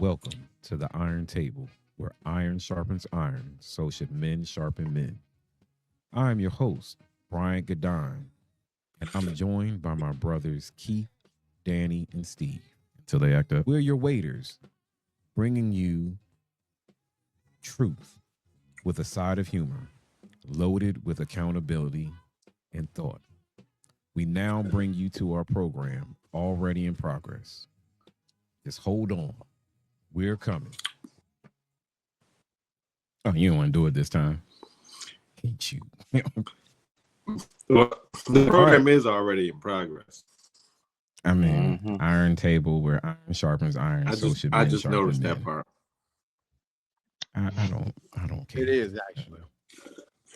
Welcome to the Iron Table, where iron sharpens iron, so should men sharpen men. I am your host, Brian Gadine, and I'm joined by my brothers Keith, Danny, and Steve. Until they act up. We're your waiters, bringing you truth with a side of humor, loaded with accountability and thought. We now bring you to our program, already in progress. Just hold on. We're coming. Oh, you don't want to do it this time. Hate you. Well, the All right. program is already in progress. I mean, iron table where iron sharpens iron, I so just should I men just sharpen noticed that men. part. I don't care. It is actually.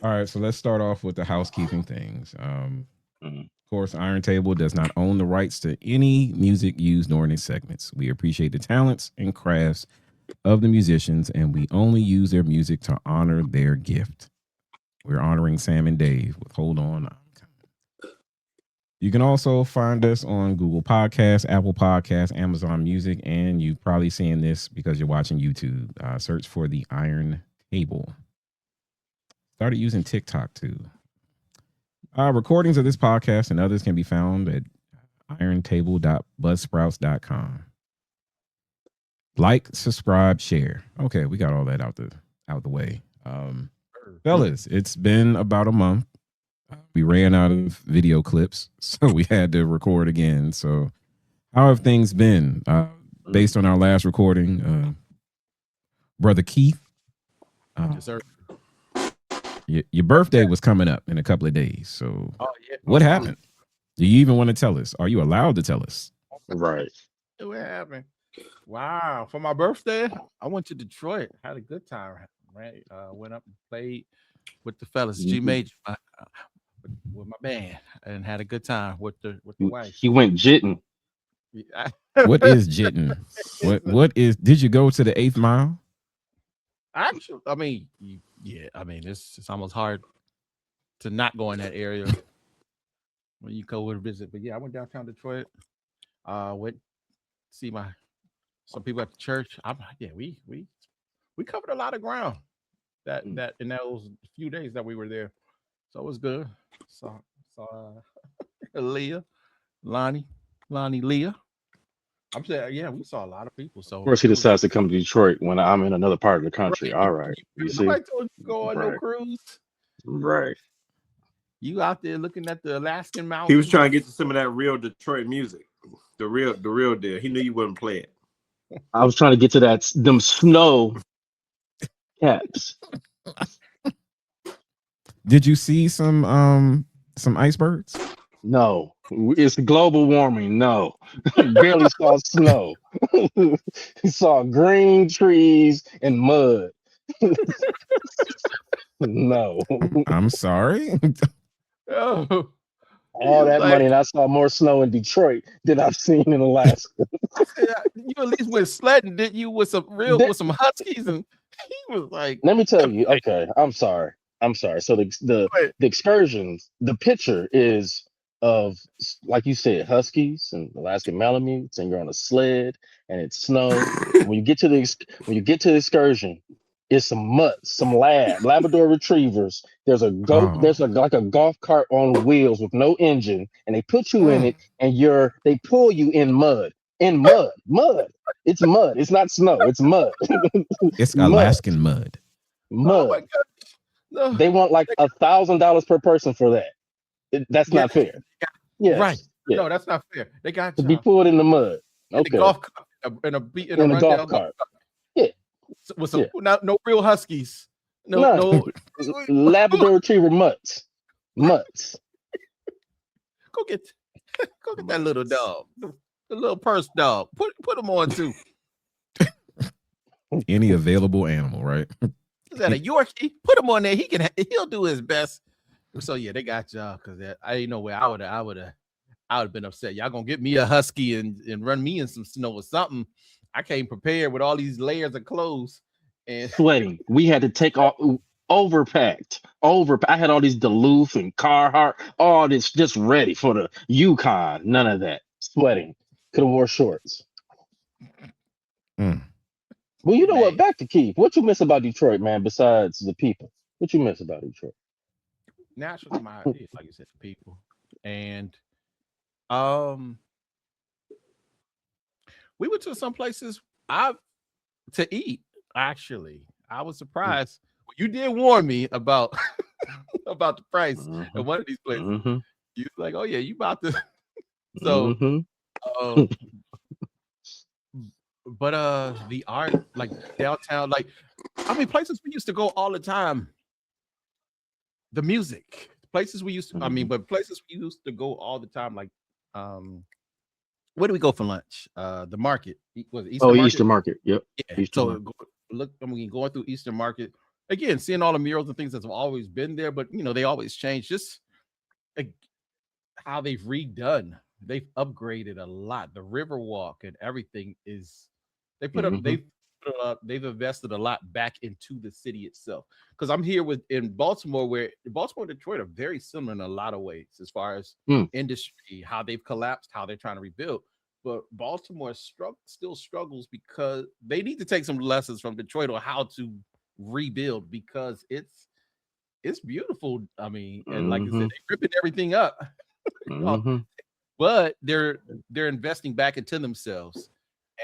All right, so let's start off with the housekeeping things. Mhm. Of course, Iron Table does not own the rights to any music used during its segments. We appreciate the talents and crafts of the musicians, and we only use their music to honor their gift. We're honoring Sam and Dave with Hold On. I'm Coming. You can also find us on Google Podcasts, Apple Podcasts, Amazon Music, and you've probably seen this because you're watching YouTube. Search for the Iron Table. Started using TikTok too. Recordings of this podcast and others can be found at irontable.buzzsprouts.com. Like, subscribe, share. Okay, we got all that out the way. Fellas, it's been about a month. We ran out of video clips, so we had to record again. So, how have things been? Based on our last recording, brother Keith, Yes, sir. your birthday was coming up in a couple of days. So, Oh yeah. what happened? Do you even want to tell us? Are you allowed to tell us? Right. What happened? Wow. For my birthday, I went to Detroit. Had a good time. Right. Went up and played with the fellas, G Major, with my band, and had a good time with the wife. He went jitting. Yeah. What is jitting? What is? Did you go to the 8th mile? Actually, I mean, yeah. I mean, it's almost hard to not go in that area when you go to visit. But yeah, I went downtown Detroit. Went see my some people at the church. Yeah, we covered a lot of ground that in those few days that we were there. So it was good. Saw Leah, Lonnie, Leah. I'm saying, yeah, we saw a lot of people. Of So course, he it was decides to come to Detroit when I'm in another part of the country. right. All right. You see? Nobody told you to go on no Right. cruise. Right. You out there looking at the Alaskan He was mountains. trying to get to some of that real Detroit music. The real deal. He knew you wouldn't play it. I was trying to get to them snow caps. Did you see some icebergs? No, it's global warming. No, barely saw snow. Saw green trees and mud. No, I'm sorry. Oh, all you that like money, and I saw more snow in Detroit than I've seen in Alaska. I said, you at least went sledding, didn't you? Th- With some huskies, and he was like, Let me tell you. Okay, I'm sorry. So the excursions, the picture is of, like you said, huskies and Alaskan Malamutes, and you're on a sled and it's snow. When you get to the excursion, it's some mutts, some Labrador retrievers. There's a goat. Oh, There's like a golf cart on wheels with no engine, and they put you in mm, it, and they pull you in mud. Mud. It's mud. It's not snow. It's mud. it's Mud. Alaskan mud. oh Mud. my god, no, They want like $1,000 per person for that. That's yeah, not fair. right. Yes, yeah, No, that's not fair. They got to be y'all pulled in the mud. in the Okay, golf cart, in a in a golf rundown golf cart. Yeah, with yeah. some no real huskies. No, None. no. Labrador Retriever mutts. Go get that little dog, the little purse dog. Put him on too. Any available animal, right? Is that a Yorkie? Put him on there. He'll do his best. So yeah, they got y'all because I ain't know where I would have been upset. Y'all gonna get me a husky and run me in some snow or something. I came prepared with all these layers of clothes and Sweating. We had to take off. Overpacked. I had all these Duluth and Carhartt, all this just ready for the Yukon. None of that. Sweating. Could have wore shorts. Mm. Well, you know what? Man, Back to Keith. What you miss about Detroit, man? Besides the people, what you miss about Detroit? naturally, it's like you said, the people, and um, we went to some places I to eat. Actually, I was surprised. You did warn me about about the price Mm-hmm. at one of these places. Mm-hmm. You was like, oh yeah, you about to. So, Mm-hmm. uh, but the art, like downtown, like I mean, places we used to go all the time. The music, places we used to, I Mm-hmm. mean, but places we used to go all the time, like um, where do we go for lunch? The market was it Eastern Oh, Easter Market. Market. Yep. Yeah. Easter So Market. look, I mean, going through Eastern Market again, seeing all the murals and things that's always been there, but they always change. Just like, how they've redone, they've upgraded a lot. The Riverwalk and everything is they put up. Mm-hmm. They've invested a lot back into the city itself. Because I'm here in Baltimore, where Baltimore and Detroit are very similar in a lot of ways as far as Mm. industry, how they've collapsed, how they're trying to rebuild. But Baltimore still struggles because they need to take some lessons from Detroit on how to rebuild, because it's beautiful. I mean, and like I said, Mm-hmm. they're ripping everything up. Mm-hmm. But they're investing back into themselves,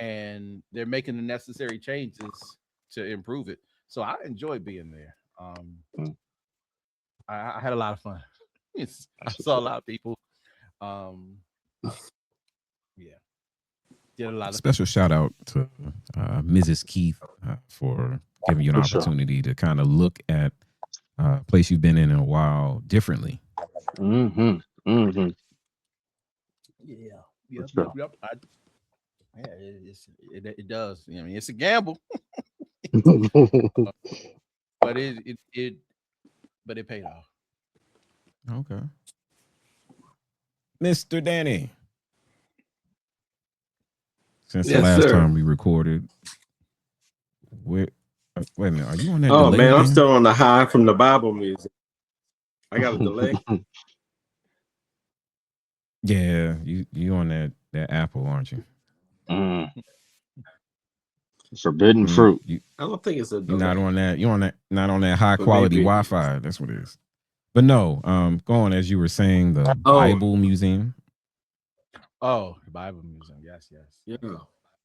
and they're making the necessary changes to improve it. So I enjoy being there. Mm. I had a lot of fun. I That's what's saw a up. lot of people. Um, yeah, did a lot of Special shout out to Mrs. Keith for giving you an For sure. opportunity to kind of look at a place you've been in a while differently. Mm-hmm. Mm-hmm. yeah, For yep, yep, sure. yep. Yeah, it does. I mean, it's a gamble, but it paid off. Okay. Mr. Danny. Since the Yes, last sir. time we recorded, wait a minute, are you on that Oh delay man, I'm again? still on the high from the Bible music. I got a delay. Yeah, you on that Apple, aren't you? Mm. Forbidden fruit. I don't think it's a You're not delay. on that. You're on that. Not on that high But quality maybe. Wi-Fi. That's what it is. But no, go on. As you were saying, the Oh, Bible Museum. Oh, the Bible Museum. Yes, yes. yeah.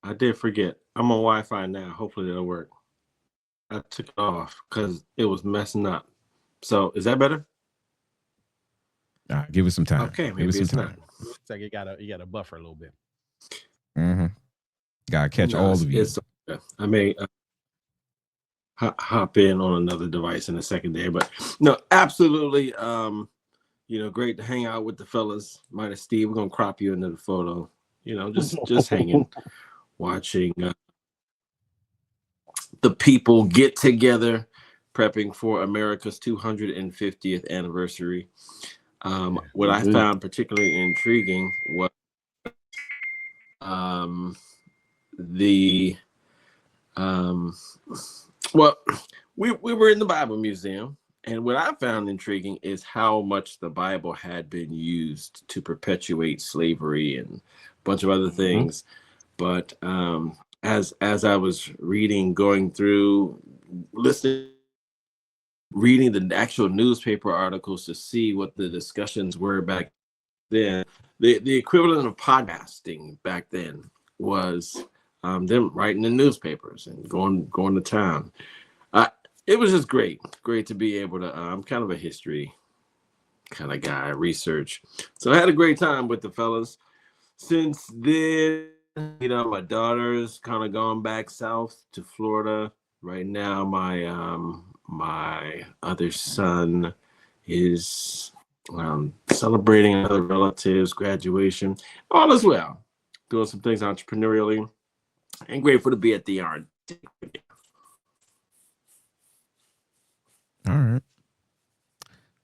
I did forget. I'm on Wi-Fi now. Hopefully that'll work. I took it off because it was messing up. So is that better? Give it some time. Okay, Give it maybe some it's time. not. It's like you gotta buffer a little bit. Mm-hmm. Gotta catch No, all of you. I may hop in on another device in a second there, but no, absolutely. Great to hang out with the fellas. Minus Steve, we're gonna crop you into the photo. Just hanging, watching the people get together, prepping for America's 250th anniversary. What I found particularly intriguing was the well, we were in the Bible Museum, and what I found intriguing is how much the Bible had been used to perpetuate slavery and a bunch of other things. But as I was reading, going through, listening, reading the actual newspaper articles to see what the discussions were back then, the equivalent of podcasting back then was them writing in newspapers and going to town. It was just great to be able to. I'm kind of a history kind of guy, research. So I had a great time with the fellas. Since then, my daughter's kind of gone back south to Florida. Right now, my other son is celebrating another relative's graduation. All is well. Doing some things entrepreneurially, and grateful to be at the art. All right.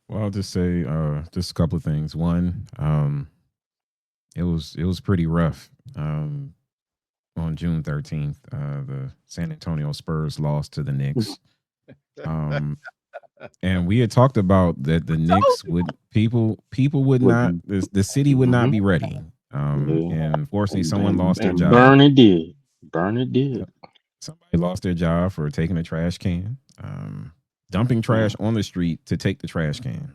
Well, I'll just say just a couple of things. One, it was pretty rough. On June 13th, the San Antonio Spurs lost to the Knicks. And we had talked about that the Knicks would people would not the city would not be ready. And unfortunately someone lost their job. Burn it did. somebody lost their job for taking a trash can, dumping trash on the street to take the trash can.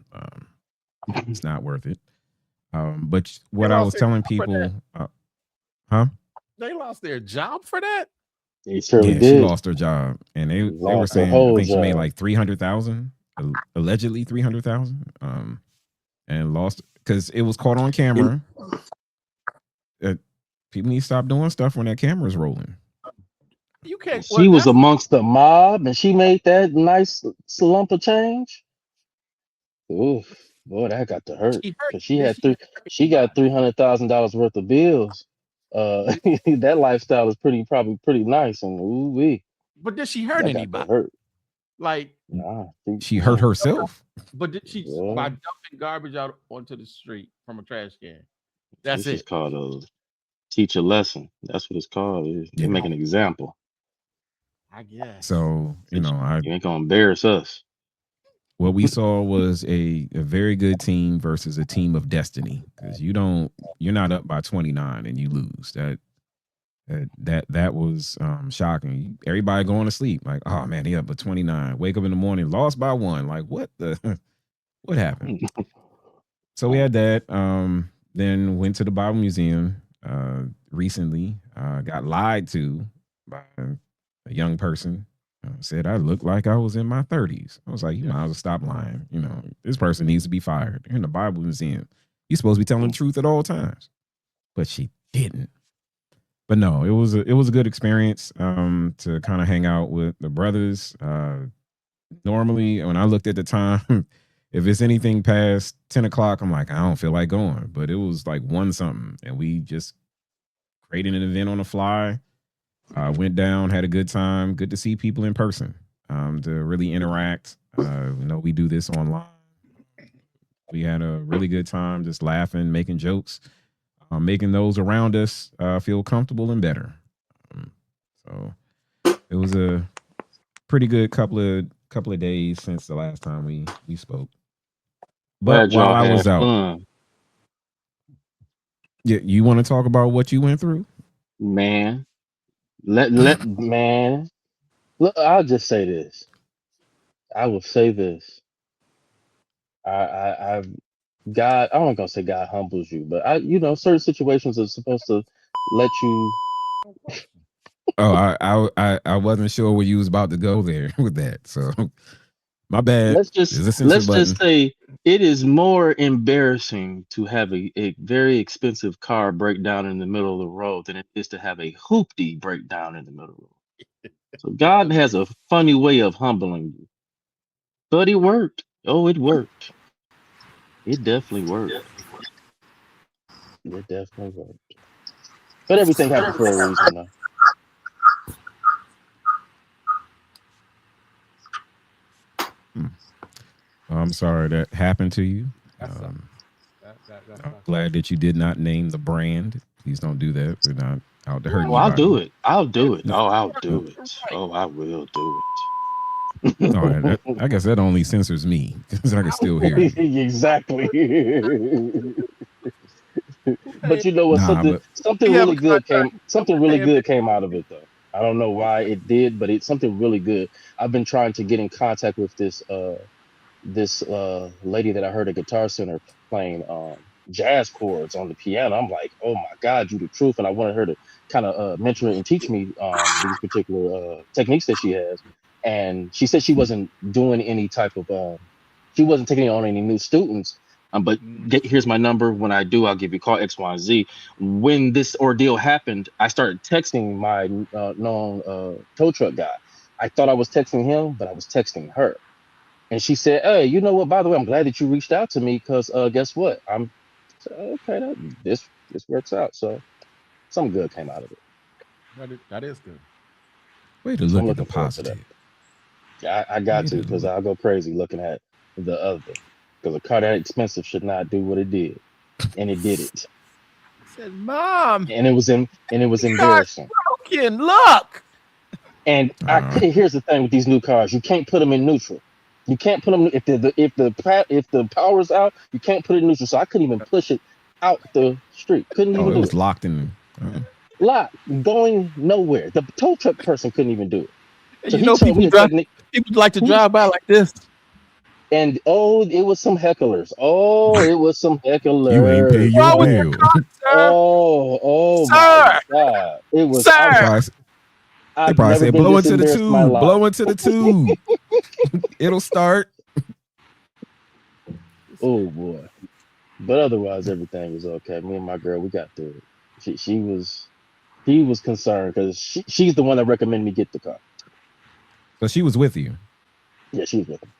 It's not worth it. But what I was telling people, huh? They lost their job for that. He surely Yeah, she did. lost her job, and they were Lost her saying I whole think she made job. like 300,000, allegedly 300,000, and lost because it was caught on camera. People need to stop doing stuff when that camera is rolling. You can't. She was amongst the mob, and she made that nice lump of change. Oof, boy, that got to hurt because she had she got $300,000 worth of bills. That lifestyle is probably pretty nice, and ooh wee. But did she hurt That anybody? got to hurt. Like, Nah, she hurt herself. But did she by dumping garbage out onto the street from a trash can? That's this is called a teach a lesson. That's what it's called. You make an example. I guess. So you ain't gonna embarrass us. What we saw was a very good team versus a team of destiny. Because you're not up by 29 and you lose. That was shocking. Everybody going to sleep like, oh man, he up by 29. Wake up in the morning, lost by 1. Like what happened? So we had that. Then went to the Bible Museum recently. Got lied to by a young person. Said I looked like I was in my 30s. I was like, you might as well stop lying. This person needs to be fired. You're in the Bible Museum. You're supposed to be telling the truth at all times. But she didn't. But no, it was a good experience to kind of hang out with the brothers. Normally, when I looked at the time, if it's anything past 10 o'clock, I'm like, I don't feel like going. But it was like 1 something. And we just created an event on the fly. Went down, had a good time. Good to see people in person, to really interact. We do this online. We had a really good time just laughing, making jokes, making those around us feel comfortable and better. So it was a pretty good couple of days since the last time we spoke. But while I was out, you want to talk about what you went through? Man, man. Look, I'll just say this. I will say this. I've God. I'm not gonna say God humbles you, but certain situations are supposed to let you. Oh, I wasn't sure where you was about to go there with that. So my bad. Let's just say it is more embarrassing to have a very expensive car break down in the middle of the road than it is to have a hoopty break down in the middle of the road. So God has a funny way of humbling you. But it worked. Oh, it worked. It definitely worked. It definitely worked. But everything happened for a reason, though. I'm sorry that happened to you. I'm glad that you did not name the brand. Please don't do that. We're not out to hurt anybody. I'll do it. I'll do it. Oh, I'll do it. Oh, I will do it. All right. I guess that only censors me because I can still hear you. Exactly. But you know what? Something really good came out of it, though. I don't know why it did, but it's something really good. I've been trying to get in contact with this lady that I heard at Guitar Center playing jazz chords on the piano. I'm like, oh my God, you the truth. And I wanted her to kind of mentor and teach me these particular techniques that she has. And she said she wasn't doing any type of, she wasn't taking on any new students. But here's my number. When I do, I'll give you a call, X, Y, and Z. When this ordeal happened, I started texting my known tow truck guy. I thought I was texting him, but I was texting her. And she said, hey, you know what? By the way, I'm glad that you reached out to me because guess what? Okay, this works out. So something good came out of it. That is good. Way to look at the positive. Yeah, I got to because I'll go crazy looking at the other. Because a car that expensive should not do what it did. And it did it. I said, Mom. And it was embarrassing. Broken. Look. And here's the thing with these new cars. You can't put them in neutral. You can't put them if the power's out. You can't put it in neutral. So I couldn't even push it out the street. Couldn't even do it. It was locked in. locked, going nowhere. The tow truck person couldn't even do it. And So you he know, told me a technique. people like to He, drive by like this. and oh, it was some hecklers. Oh, it was some You ain't pay hecklers. your Wrong with your bill. car, sir? Oh my Sir, God! It was. They sir. probably, they I've probably never said, been blow this into the embarrassed in my tube, life. blow into the tube. It'll start. Oh boy! But otherwise, everything was okay. Me and my girl, we got through it. She was concerned because she's the one that recommended me get the car. So she was with you. Yeah, she was with him.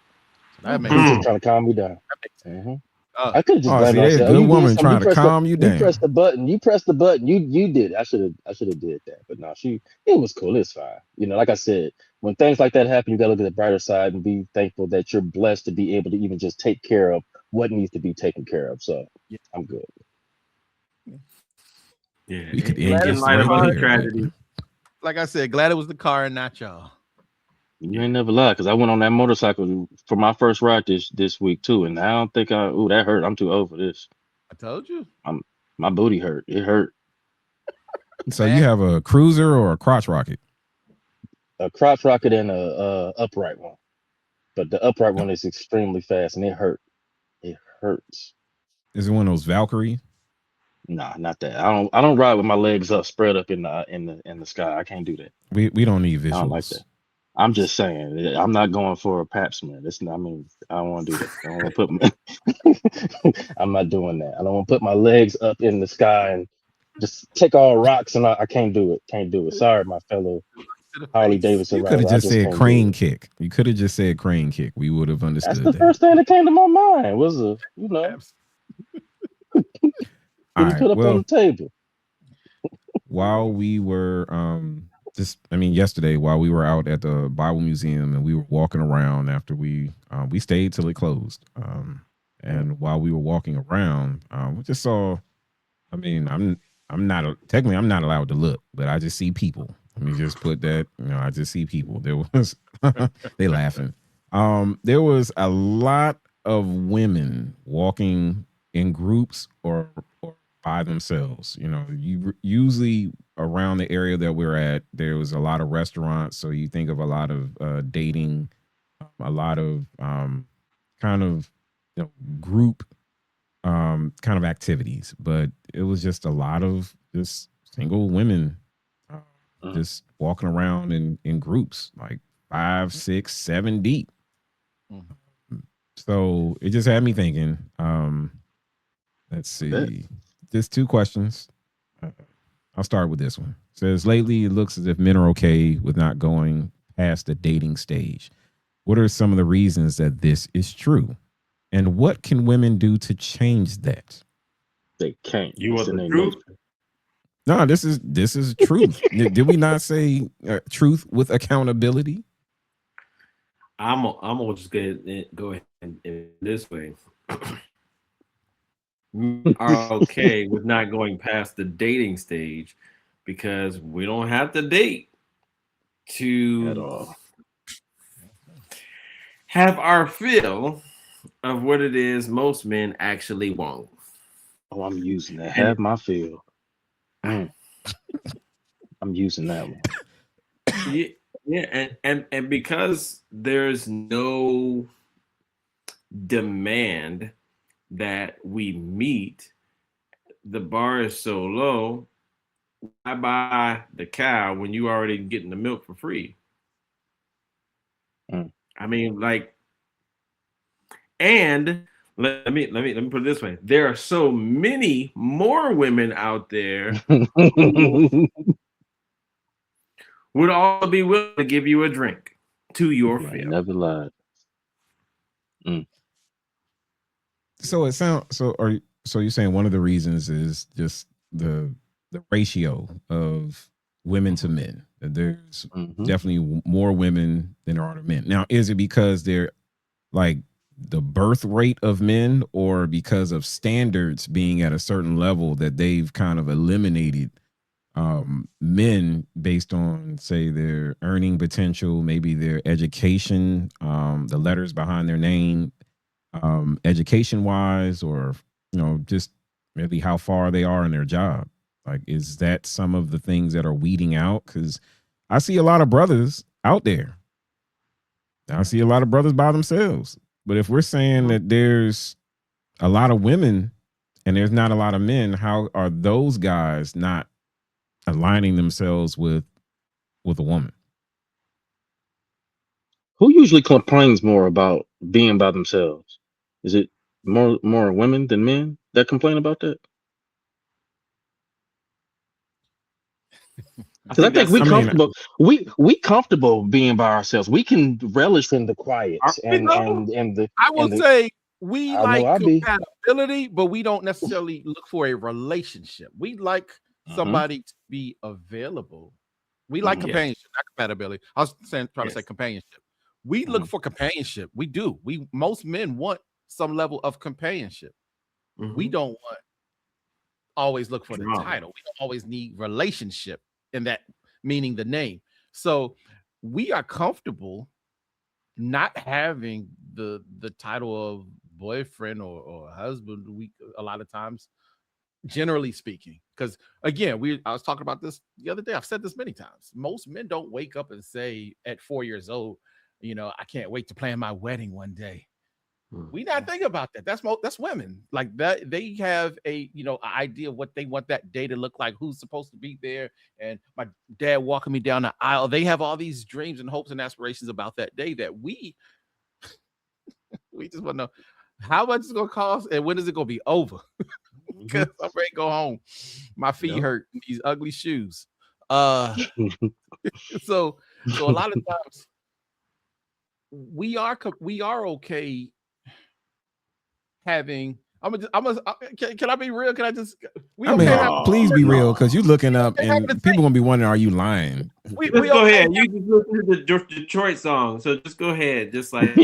That He makes was sense. just trying to calm me down. That makes sense. hmm Uh, I could have just Oh, blamed see, it on there's a myself. Oh, good you did woman something. trying to calm you You pressed down. the button. You pressed the button. You did. I should have did that. But no, it was cool. It's fine. You know, like I said, when things like that happen, you gotta look at the brighter side and be thankful that you're blessed to be able to even just take care of what needs to be taken care of. So yeah. I'm good. Yeah, We could end Glad it in was this the light of right other car. here. tragedies. Like I said, glad it was the car and not y'all. You Yeah. ain't never lied, because I went on that motorcycle for my first ride this week too, and I don't think that hurt. I'm too old for this. I told you. I'm My booty hurt. It hurt. So you have a cruiser or a crotch rocket? A crotch rocket and a upright one, but the upright one is extremely fast and it hurt. It hurts. Is it one of those Valkyrie? Nah, not that. I don't ride with my legs up, spread up in the sky. I can't do that. We don't need I don't like that. visuals. I'm just saying. I'm not going for a pap smear. I mean, I don't want to do that. I don't want to put. I'm not doing that. I don't want to put my legs up in the sky and just take all rocks, and I can't do it. Can't do it. Sorry, my fellow To the Harley face. Davidson You could have rider. I just just said can't do crane it. kick. You could have just said crane kick. We would have That's understood the that. first thing that came to my mind was Abs- All getting right. put up on Well, the table. while we were yesterday while we were out at the Bible Museum and we were walking around after we stayed till it closed. And while we were walking around, we just saw. I mean, I'm not technically I'm not allowed to look, but I just see people. Let me just put that. I just see people. There was they laughing. There was a lot of women walking in groups or by themselves. You usually around the area that we're at, there was a lot of restaurants. So you think of a lot of dating, a lot of kind of group kind of activities, but it was just a lot of just single women uh, Mm. just walking around in groups like 5, 6, 7 deep. Mhm. So it just had me thinking. Let's I bet. see, just two questions. Uh, I'll start with this one. It says lately it looks as if men are okay with not going past the dating stage. What are some of the reasons that this is true? And what can women do to change that? They can't. You It's want in the their truth? nature. No, this is truth. Did we not say truth with accountability? I'm gonna just go ahead and this way. Men are okay with not going past the dating stage because we don't have to date At to all. have our fill of what it is most men actually want. Oh, I'm using that. And Have my feel. Mm, I'm using that one. yeah, yeah, and because there's no demand that we meet, the bar is so low. Why buy the cow when you already getting the milk for free? Mm. I mean, like, and let me put it this way: there are so many more women out there who would all be willing to give you a drink to your You ain't fill. never lied. Mm. So it sounds so you're saying one of the reasons is just the ratio of women to men. That there's hmm definitely more women than there are to men. Now, is it because they're like the birth rate of men or because of standards being at a certain level that they've kind of eliminated men based on say their earning potential, maybe their education, the letters behind their name, education wise, or just maybe how far they are in their job? Like, is that some of the things that are weeding out? Because I see a lot of brothers out there. I see a lot of brothers by themselves. But if we're saying that there's a lot of women and there's not a lot of men, how are those guys not aligning themselves with a woman? Who usually complains more about being by themselves? Is it more women than men that complain about that? Because I think we I mean, comfortable. We comfortable being by ourselves. We can relish in the quiet Are we though? I will and the. say we I know like I be. compatibility, but we don't necessarily look for a relationship. We like somebody to be available. We like Yeah. companionship, not compatibility. I was trying to say companionship. We look for companionship. We do. Most men want some level of companionship. We don't always look for the title. We don't always need relationship in that meaning the name. So we are comfortable not having the title of boyfriend or husband. We a lot of times, generally speaking, because again, I was talking about this the other day. I've said this many times. Most men don't wake up and say at 4 years old, I can't wait to plan my wedding one day. We not think about that. That's women like that. They have a idea of what they want that day to look like. Who's supposed to be there? And my dad walking me down the aisle. They have all these dreams and hopes and aspirations about that day that we just want to know how much it's gonna cost and when is it gonna be over? Because I'm ready to go home. My feet hurt in these ugly shoes. So a lot of times we are okay having. Can I be real? Can I just? Please be real, because you're looking up and people gonna be wondering, are you lying? We go ahead. You just listen to the Detroit song, so just go ahead. Just like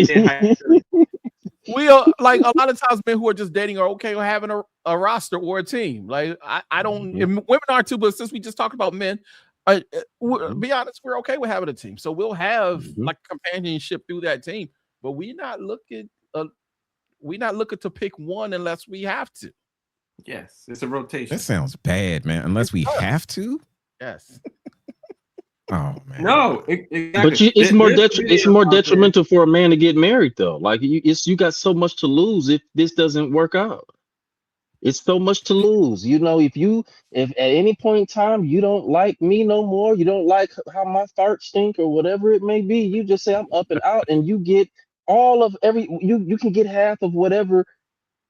we are like a lot of times men who are just dating are okay with having a roster or a team. Like I don't. Women are too, but since we just talked about men, be honest, we're okay with having a team. So we'll have like companionship through that team, but we're not looking to pick one unless we have to. Yes, it's a rotation. That sounds bad, man. Unless we have to. Yes. Oh man. No, exactly. But it's more detrimental for a man to get married though. Like you got so much to lose if this doesn't work out. It's so much to lose. If at any point in time you don't like me no more, you don't like how my farts stink or whatever it may be, you just say I'm up and out, and you get all of you can get half of whatever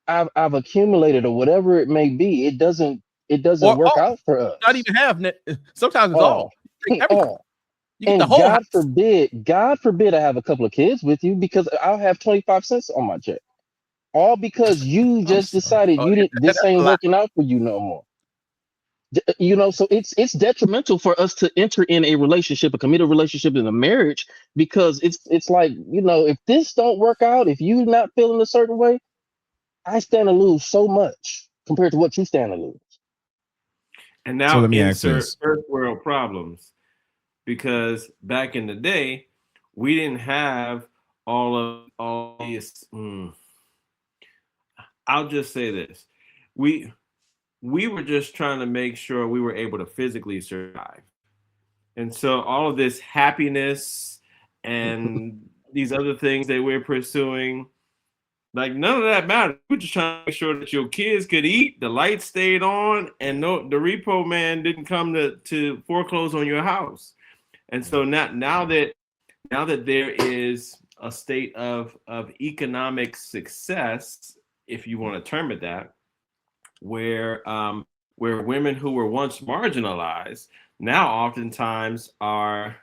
I've accumulated or whatever it may be. It doesn't work out for us. Not even half. Sometimes it's all. All. You get and the whole God forbid I have a couple of kids with you, because I'll have 25 cents on my check. All because you just decided this ain't working out for you no more. So it's detrimental for us to enter in a relationship, a committed relationship, in a marriage, because it's like, if this don't work out, if you're not feeling a certain way, I stand to lose so much compared to what you stand to lose. And now let me insert first world problems, because back in the day, we didn't have all these. I'll just say this: we were just trying to make sure we were able to physically survive, and so all of this happiness and these other things that we're pursuing, like none of that mattered. We're just trying to make sure that your kids could eat, the lights stayed on, and the repo man didn't come to foreclose on your house. And so now that there is a state of economic success, if you want to term it that, where women who were once marginalized now oftentimes are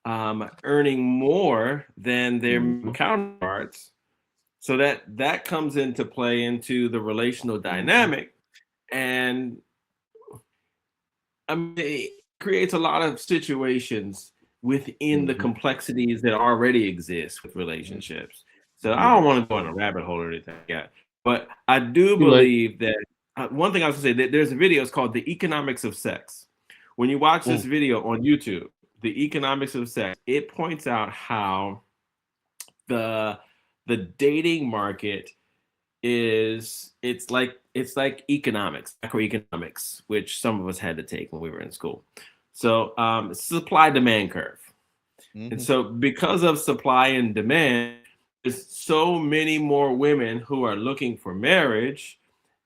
earning more than their counterparts. So that comes into play into the relational dynamic, and it creates a lot of situations within the complexities that already exist with relationships. So I don't want to go in a rabbit hole or anything like that, but I do believe that one thing I was going to say, that there's a video, it's called The Economics of Sex. When you watch this video on YouTube, The Economics of Sex, it points out how the dating market it's it's like economics, macroeconomics, which some of us had to take when we were in school. So supply demand curve. And so because of supply and demand, there's so many more women who are looking for marriage,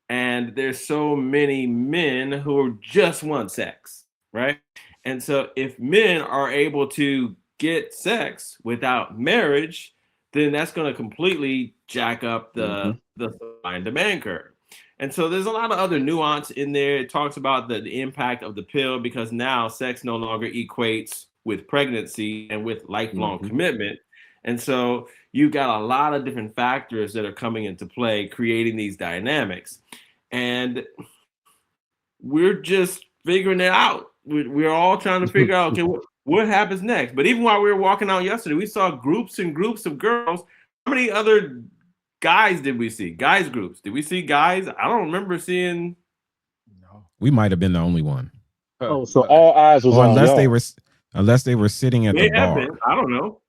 and there's so many men who just want sex, right? And so if men are able to get sex without marriage, then that's going to completely jack up the supply and demand curve. And so there's a lot of other nuance in there. It talks about the impact of the pill, because now sex no longer equates with pregnancy and with lifelong commitment. And so you've got a lot of different factors that are coming into play, creating these dynamics. And we're just figuring it out. We're all trying to figure out, okay, what happens next? But even while we were walking out yesterday, we saw groups and groups of girls. How many other guys did we see? Guys groups. Did we see guys? I don't remember seeing. No. We might have been the only one. Oh, so all eyes was on unless y'all. Unless they were sitting at the bar. I don't know.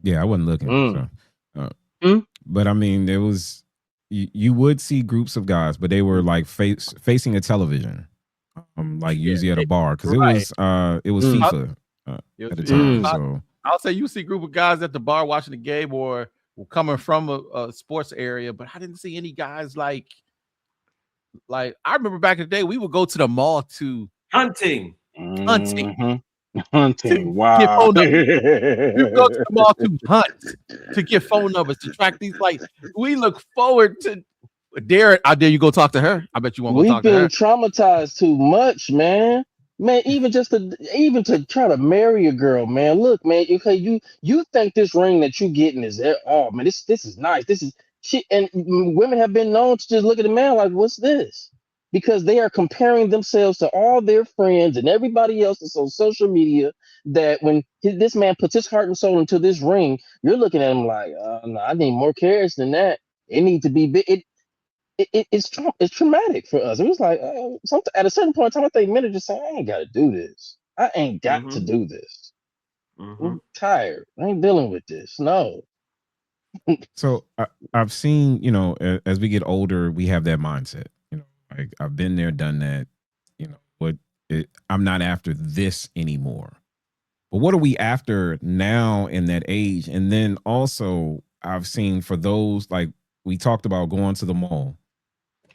Yeah, I wasn't looking. But I mean, there was you would see groups of guys, but they were like facing a television, like usually at a bar, because it was FIFA at the time. So I'll say you see a group of guys at the bar watching the game or coming from a sports area, but I didn't see any guys like I remember back in the day we would go to the mall to hunting. Hunting. Wow. You go to the mall to hunt, to get phone numbers, to track these. Like, we look forward to Darren. I dare you go talk to her. I bet you won't go talk to her. We've been traumatized too much, man. Man, even to try to marry a girl, man. Look, man, okay, you think this ring that you getting is there? Oh man, this is nice. This is shit. And women have been known to just look at the man like, what's this? Because they are comparing themselves to all their friends and everybody else that's on social media, that when this man puts his heart and soul into this ring, you're looking at him like, no, I need more carrots than that. It needs to be big. It's traumatic for us. It was like, at a certain point in time, I think men are just saying, I ain't got to do this. I ain't got to do this. I'm tired. I ain't dealing with this. No. So I've seen, as we get older, we have that mindset. Like, I've been there, done that. I'm not after this anymore. But what are we after now in that age? And then also, I've seen for those, like we talked about, going to the mall.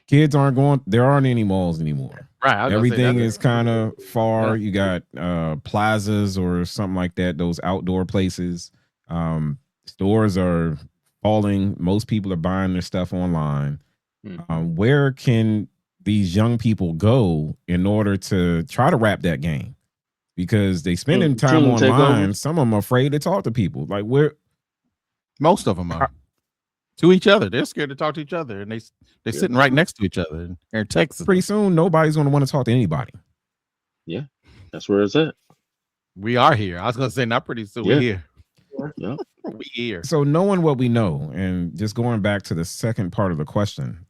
Kids aren't going. There aren't any malls anymore. Right. Everything is kind of far. Yeah. You got plazas or something like that. Those outdoor places. Stores are falling. Most people are buying their stuff online. Where can these young people go in order to try to wrap that game? Because they spending time online. Some of them are afraid to talk to people. Like, where? Most of them are. To each other. They're scared to talk to each other, and they're sitting right next to each other in Texas. Pretty soon, nobody's going to want to talk to anybody. Yeah, that's where it's at. We are here. I was going to say, not pretty soon. We're here. Yeah, we here. So knowing what we know, and just going back to the second part of the question,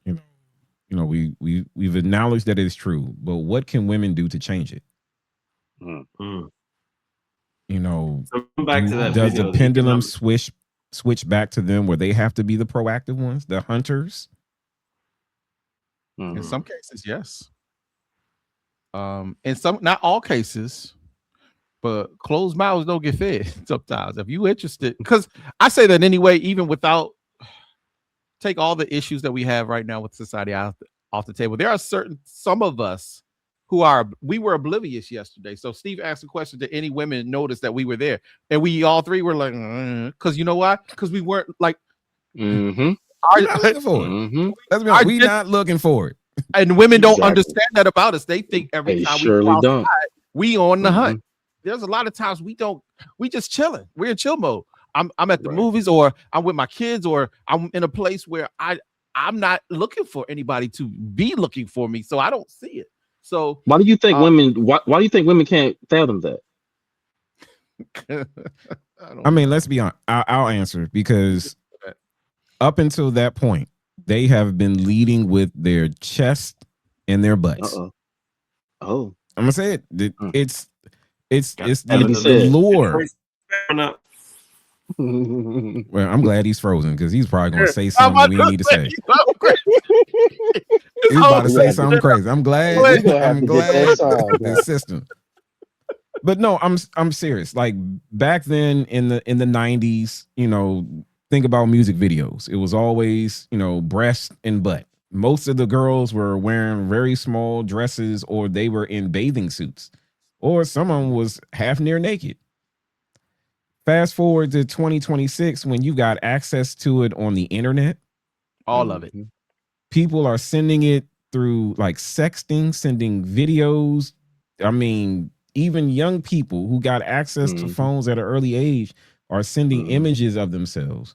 we've acknowledged that it's true, but what can women do to change it? So back to that. Does the pendulum switch back to them where they have to be the proactive ones, the hunters? In some cases, yes. In some, not all cases, but closed mouths don't get fed sometimes. If you interested, because I say that anyway, even without take all the issues that we have right now with society off the table. There are some of us we were oblivious yesterday. So Steve asked a question, did any women notice that we were there? And we all three were like, because you know why? Because we weren't like, we're not looking for it. Let's be honest, we're not looking for it. And women don't understand that about us. They think every time we go outside, we on the hunt. There's a lot of times we just chilling. We're in chill mode. I'm at the movies, or I'm with my kids, or I'm in a place where I'm not looking for anybody to be looking for me, so I don't see it. So why do you think women? Why do you think women can't fathom that? I mean, let's be honest. I'll answer, because up until that point, they have been leading with their chest and their butts. I'm gonna say it. It's the lure. Well, I'm glad he's frozen, because he's probably gonna say something we need to say. He was about to say something crazy. I'm glad. We're gonna have I'm to get that glad song. this system. But no, I'm serious. Like back then in the 90s, think about music videos. It was always, breast and butt. Most of the girls were wearing very small dresses or they were in bathing suits. Or someone was half near naked. Fast forward to 2026 when you got access to it on the internet. All of it. People are sending it through like sexting, sending videos. I mean, even young people who got access to phones at an early age are sending images of themselves.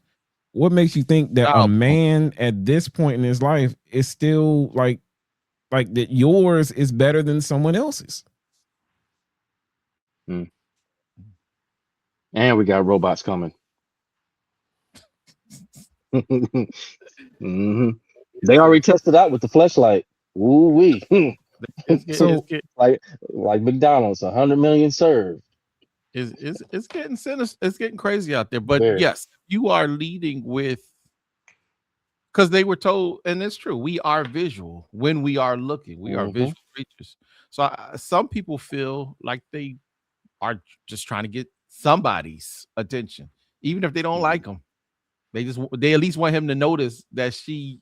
What makes you think that a man at this point in his life is still like that yours is better than someone else's? And we got robots coming. They already tested out with the fleshlight. Ooh wee. So like McDonald's, 100 million served. It's getting sinister. It's getting crazy out there. But yes, you are leading with, because they were told, and it's true, we are visual when we are looking. We are visual creatures. So some people feel like they are just trying to get somebody's attention, even if they don't like them. They at least want him to notice that she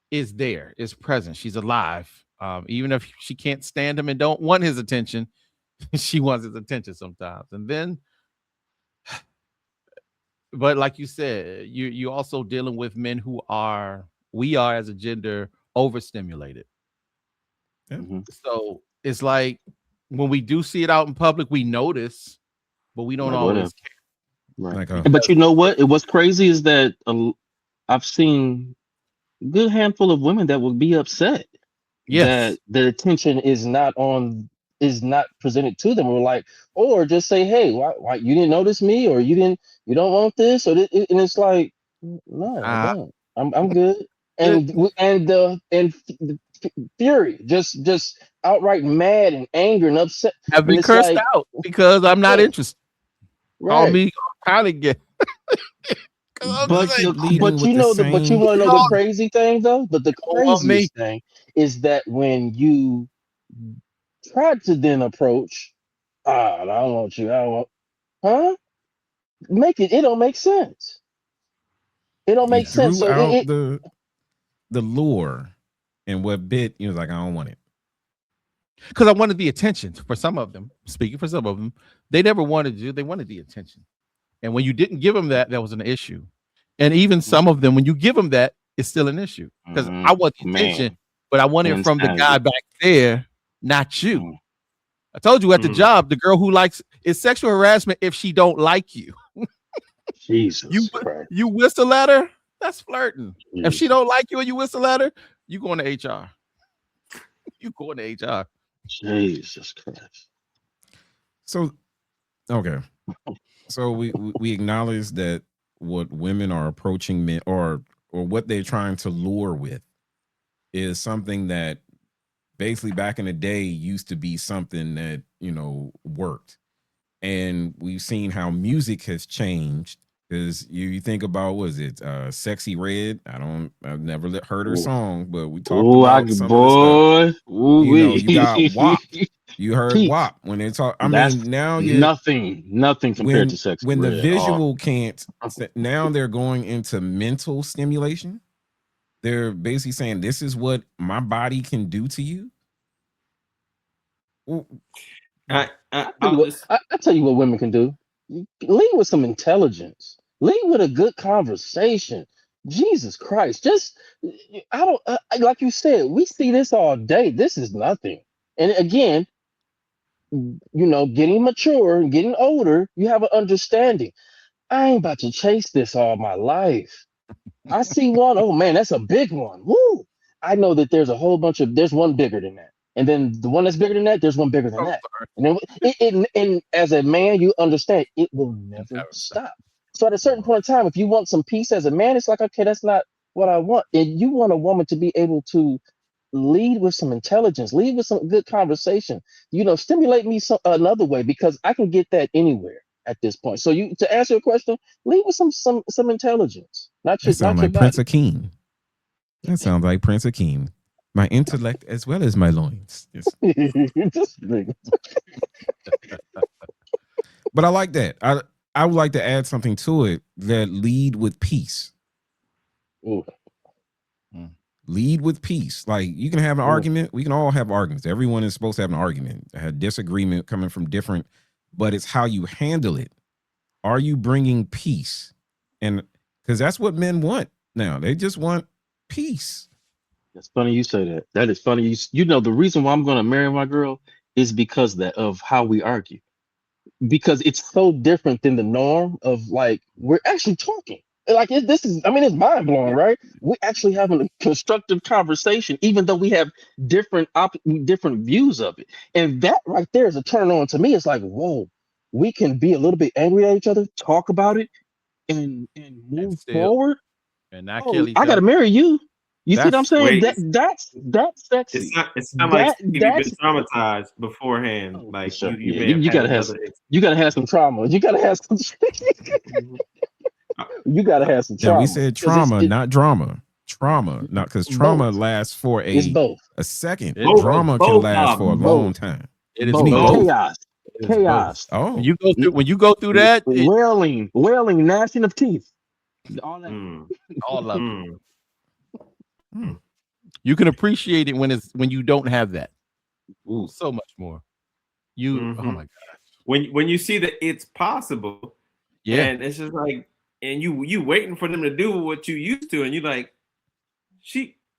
is there, is present, she's alive. Even if she can't stand him and don't want his attention, she wants his attention sometimes. And then, but like you said, you also dealing with men who we are as a gender overstimulated. So it's like when we do see it out in public, we notice, but we don't always care. Right. But you know what? What's crazy is that I've seen a good handful of women that will be upset that the attention is not presented to them. We're like, or just say, hey, why you didn't notice me, or you don't want this, or and it's like, no, I don't. I'm good. And the fury, just outright mad and anger and upset. Have been cursed out because I'm not interested. Right. Call me kind of get. But you want to know the crazy thing though? But the craziest thing is that when you try to then approach, I don't want you, I don't want, it don't make sense. It don't make sense. So the lure and what bit, you was like, I don't want it. Because I wanted the attention for some of them. Speaking for some of them, they never wanted you. They wanted the attention. And when you didn't give them that was an issue. And even some of them, when you give them that, it's still an issue. Because I want the attention, but I want it from the guy back there, not you. I told you at the job, the girl who likes it's sexual harassment if she don't like you. Jesus Christ. You whistle at her, that's flirting. If she don't like you and you whistle at her, you going to HR. You going to HR. Jesus Christ. So, okay. So we acknowledge that what women are approaching men or what they're trying to lure with is something that basically back in the day used to be something that, worked. And we've seen how music has changed because you think about, was it Sexy Red? I've never heard her song, but we talked about some of the stuff. You got WAP. You heard WAP when they talk. I mean, now you're nothing compared to Sexy when Red. The visual can't. Now they're going into mental stimulation. They're basically saying, this is what my body can do to you. I tell you what women can do. Lead with some intelligence. Lead with a good conversation. Jesus Christ. Just, like you said, we see this all day. This is nothing. And again, getting mature, getting older, you have an understanding. I ain't about to chase this all my life. I see one, oh man, that's a big one. Woo! I know that there's there's one bigger than that. And then the one that's bigger than that, there's one bigger than that. And then and as a man, you understand it will never stop. So at a certain point in time, if you want some peace as a man, it's like, okay, that's not what I want. And you want a woman to be able to lead with some intelligence, lead with some good conversation, stimulate me another way, because I can get that anywhere at this point. So to answer your question, lead with some intelligence, not your like body. Prince Akeem. That sounds like Prince Akeem. My intellect as well as my loins. Yes. This nigga. But I like that. I would like to add something to it that lead with peace. Ooh. Lead with peace. Like you can have an Ooh. argument. We can all have arguments. Everyone is supposed to have an argument, a disagreement coming from different, but it's how you handle it. Are you bringing peace? And because that's what men want now. They just want peace. That's funny you say that. That is funny. You know, the reason why I'm going to marry my girl is because of how we argue. Because it's so different than the norm of like, we're actually talking. Like this is, I mean, it's mind blowing, right? We're actually having a constructive conversation, even though we have different views of it. And that right there is a turn on to me. It's like, whoa, we can be a little bit angry at each other, talk about it, and move forward. And not kill each I gotta other. marry you. You see what I'm saying? Wait. That's sexy. It's not like Steve, you've been traumatized beforehand. Oh, like sure. you gotta have you gotta have some trauma. You gotta have some. You gotta have some trauma. Now we said trauma, not drama. Trauma, not because trauma lasts for a second. Drama can last for a long time. It is chaos. Oh, when you go through that, wailing, gnashing of teeth, all that, all of it. You can appreciate it when you don't have that. Ooh, so much more. Oh my gosh. When you see that it's possible, and it's just like, and you waiting for them to do what you used to, and you like,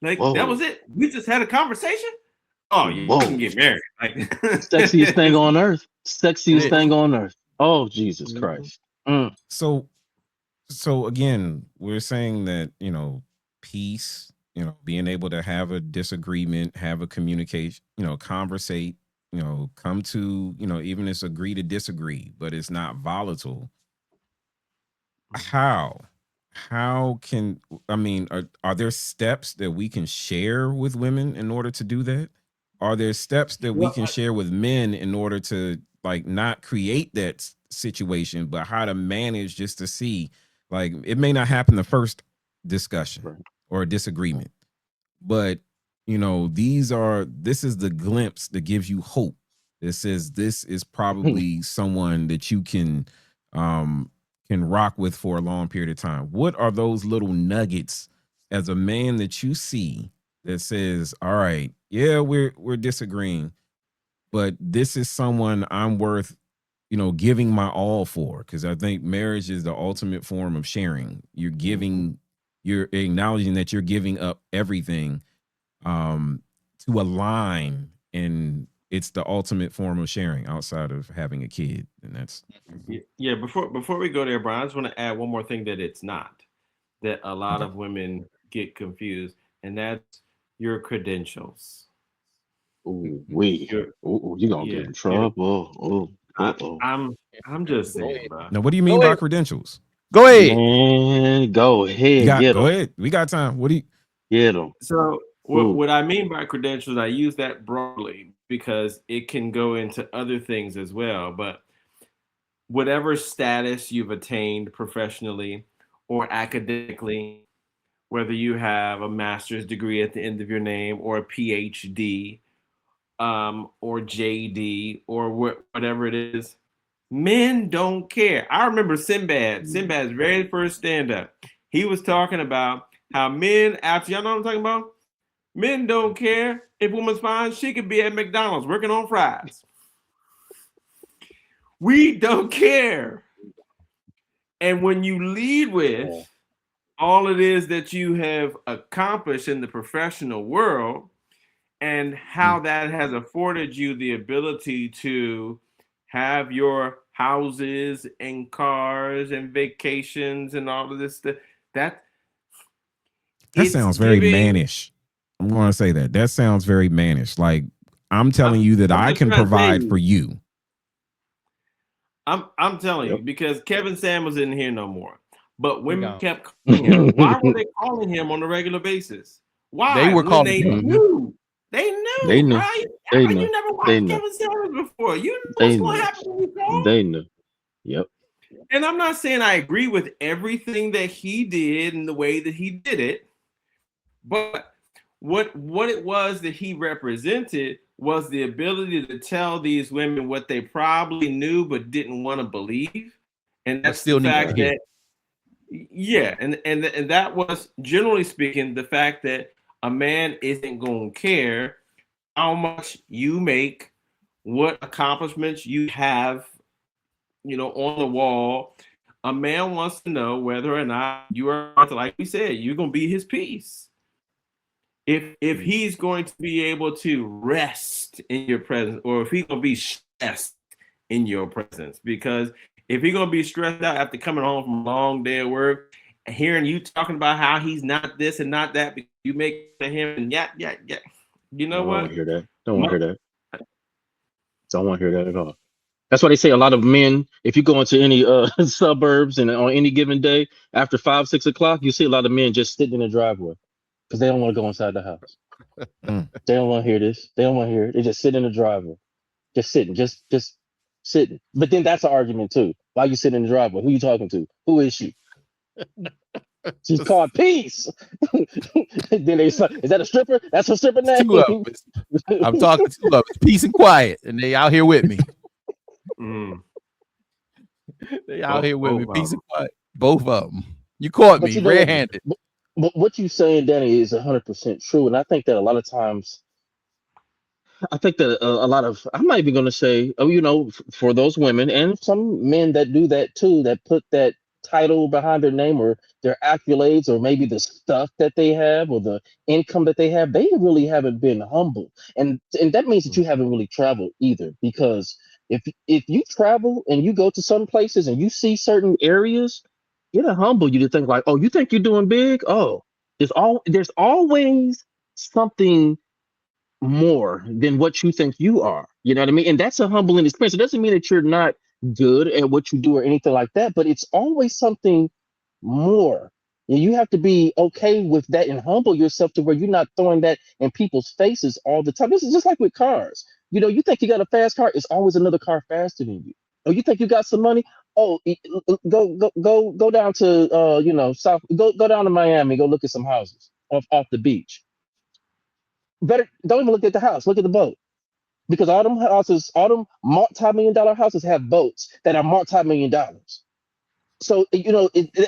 that was it. We just had a conversation. Oh, you can get married. Like sexiest thing on earth. Sexiest thing on earth. Oh, Jesus Christ. So again, we're saying that, peace, being able to have a disagreement, have a communication, conversate, come to, even it's agree to disagree, but it's not volatile. How can, are there steps that we can share with women in order to do that? Are there steps that we can share with men in order to like not create that situation, but how to manage just to see, like, it may not happen the first discussion or disagreement, but this is the glimpse that gives you hope. It says this is probably someone that you can rock with for a long period of time. What are those little nuggets as a man that you see that says, all right, yeah, we're disagreeing, but this is someone I'm worth, giving my all for? Because I think marriage is the ultimate form of sharing. You're acknowledging that you're giving up everything to align, and it's the ultimate form of sharing outside of having a kid. And that's before we go there, Brian, I just want to add one more thing that it's not, that a lot of women get confused, and that's your credentials. You're gonna get in trouble. I'm just saying, bro. Now, what do you mean by credentials? Go ahead. Man, go ahead. Go ahead. We got time. What do you get them? So what I mean by credentials, I use that broadly because it can go into other things as well. But whatever status you've attained professionally or academically, whether you have a master's degree at the end of your name or a PhD, or JD or whatever it is, men don't care. I remember Sinbad's very first stand-up. He was talking about how men, after, y'all know what I'm talking about? Men don't care if woman's fine. She could be at McDonald's working on fries. We don't care. And when you lead with all it is that you have accomplished in the professional world, and how that has afforded you the ability to have your houses and cars and vacations and all of this stuff. That sounds very mannish. I'm going to say that. That sounds very mannish. Like, I'm telling you that I can provide for you. I'm telling you, because Kevin Sam was in here no more. But women kept calling him. Why were they calling him on a regular basis? Why? They were calling him. They knew. Right? You never watched Kevin Samuels before. You know what's going to happen when you call. They knew. Yep. And I'm not saying I agree with everything that he did and the way that he did it, But what it was that he represented was the ability to tell these women what they probably knew but didn't want to believe. And But that's still the need to fact hear. that, yeah, and that was, generally speaking, the fact that a man isn't going to care how much you make, what accomplishments you have, on the wall. A man wants to know whether or not you are, like we said, you're going to be his peace. If he's going to be able to rest in your presence, or if he's going to be stressed in your presence. Because if he's going to be stressed out after coming home from a long day of work, hearing you talking about how he's not this and not that, because you make him and yeah. You know I don't want what? to hear that. Don't want to hear that. Don't want to hear that at all. That's why they say a lot of men, if you go into any suburbs and on any given day, after 5, 6 o'clock, you see a lot of men just sitting in the driveway because they don't want to go inside the house. They don't want to hear this. They don't want to hear it. They just sit in the driveway, just sitting, just sitting. But then that's an argument too. Why you sitting in the driveway? Who you talking to? Who is she? She's called Peace. Then they say, is that a stripper? That's her stripper name. Two of them. I'm talking to two of them. Peace and quiet, and they out here with me. They out here with me. Peace and quiet. Both of them. You caught me red-handed. But what you saying, Danny, is 100% true, and I think that a lot of times, I think that a lot of, I'm not even going to say, for those women and some men that do that too, that put that title behind their name or their accolades or maybe the stuff that they have or the income that they have, they really haven't been humble. And that means that you haven't really traveled either, because if you travel and you go to some places and you see certain areas, it'll humble you to think like, oh, you think you're doing big? Oh, there's always something more than what you think you are. You know what I mean? And that's a humbling experience. It doesn't mean that you're not good at what you do or anything like that, but it's always something more. And you have to be okay with that and humble yourself to where you're not throwing that in people's faces all the time. This is just like with cars. You think you got a fast car, it's always another car faster than you. Oh, you think you got some money? Oh, go down to south. Go down to Miami. Go look at some houses off the beach. Better don't even look at the house. Look at the boat, because all them houses, all them multi-million-dollar houses have boats that are multi-million-dollars. So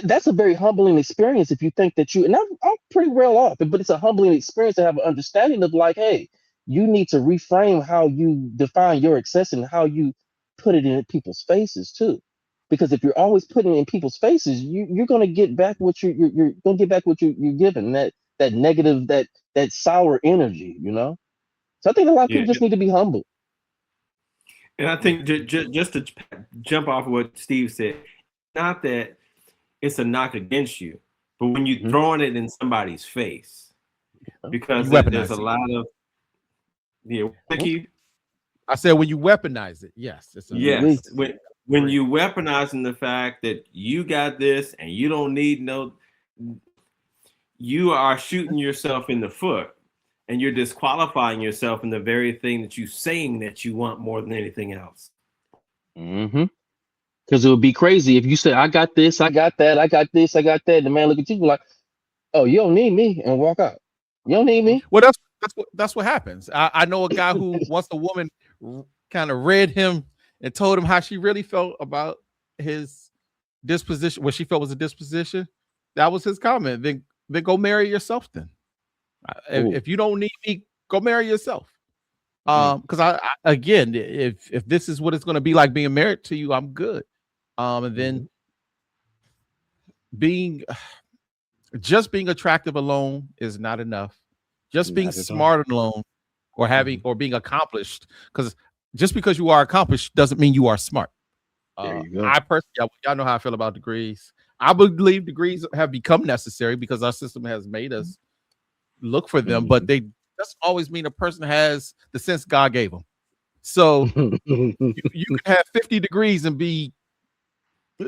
that's a very humbling experience if you think that and I'm pretty well off, but it's a humbling experience to have an understanding of like, hey, you need to reframe how you define your success and how you put it in people's faces too. Because if you're always putting it in people's faces, you're going to get back what you're going to get back what you're given, that negative, that sour energy. So I think a lot of people just need to be humble. And I think just to jump off of what Steve said, not that it's a knock against you, but when you're throwing it in somebody's face, because there's a lot of thank you. I said when you weaponize it, yes. Yes. When you weaponizing the fact that you got this and you don't need you are shooting yourself in the foot, and you're disqualifying yourself in the very thing that you're saying that you want more than anything else. Because it would be crazy if you say, I got this, I got that, I got this, I got that. And the man look at you like, oh, you don't need me, and walk out. You don't need me. Well, that's what happens. I know a guy who once a woman kind of read him and told him how she really felt about his disposition, what she felt was a disposition. That was his comment. Then go marry yourself then. If you don't need me, go marry yourself. Because I again, if this is what it's going to be like being married to you, I'm good. And then being attractive alone is not enough. Just being smart alone, or having or being accomplished, because just because you are accomplished doesn't mean you are smart. There you go. I personally, y'all know how I feel about degrees. I believe degrees have become necessary because our system has made us look for them, but they doesn't always mean a person has the sense God gave them. So you can have 50 degrees and be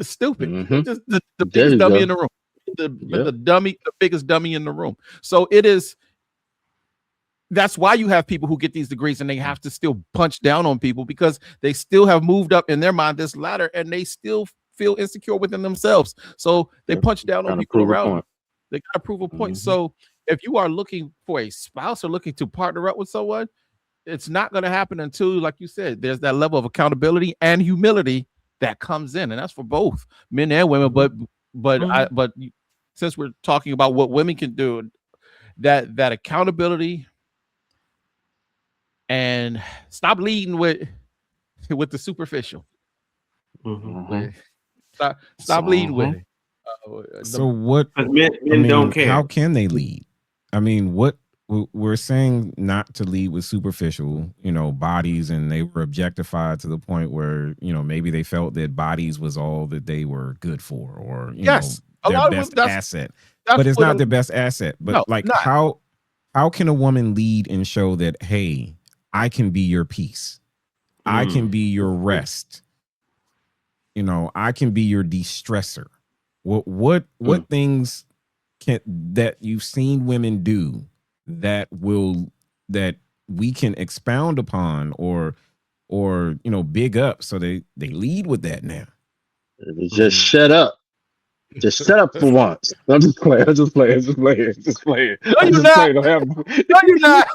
stupid. Just the biggest dummy in the room. The biggest dummy in the room. So it is. That's why you have people who get these degrees and they have to still punch down on people, because they still have moved up in their mind this ladder and they still feel insecure within themselves. So they punch down on people around them. They got to prove a point. So if you are looking for a spouse or looking to partner up with someone, it's not going to happen until, like you said, there's that level of accountability and humility that comes in, and that's for both men and women. But since we're talking about what women can do, that accountability, and stop leading with the superficial. Stop leading with it. So what? Men don't care. How can they lead? I mean, what we're saying not to lead with superficial, bodies, and they were objectified to the point where maybe they felt that bodies was all that they were good for, or yes, their best asset. But it's not their best asset. But how can a woman lead and show that, hey, I can be your peace, I can be your rest, I can be your de-stressor? What things that you've seen women do that we can expound upon or big up, so they lead with that now? Just shut up. Just shut up for once. I'm just playing. No, you're not. No, you're not.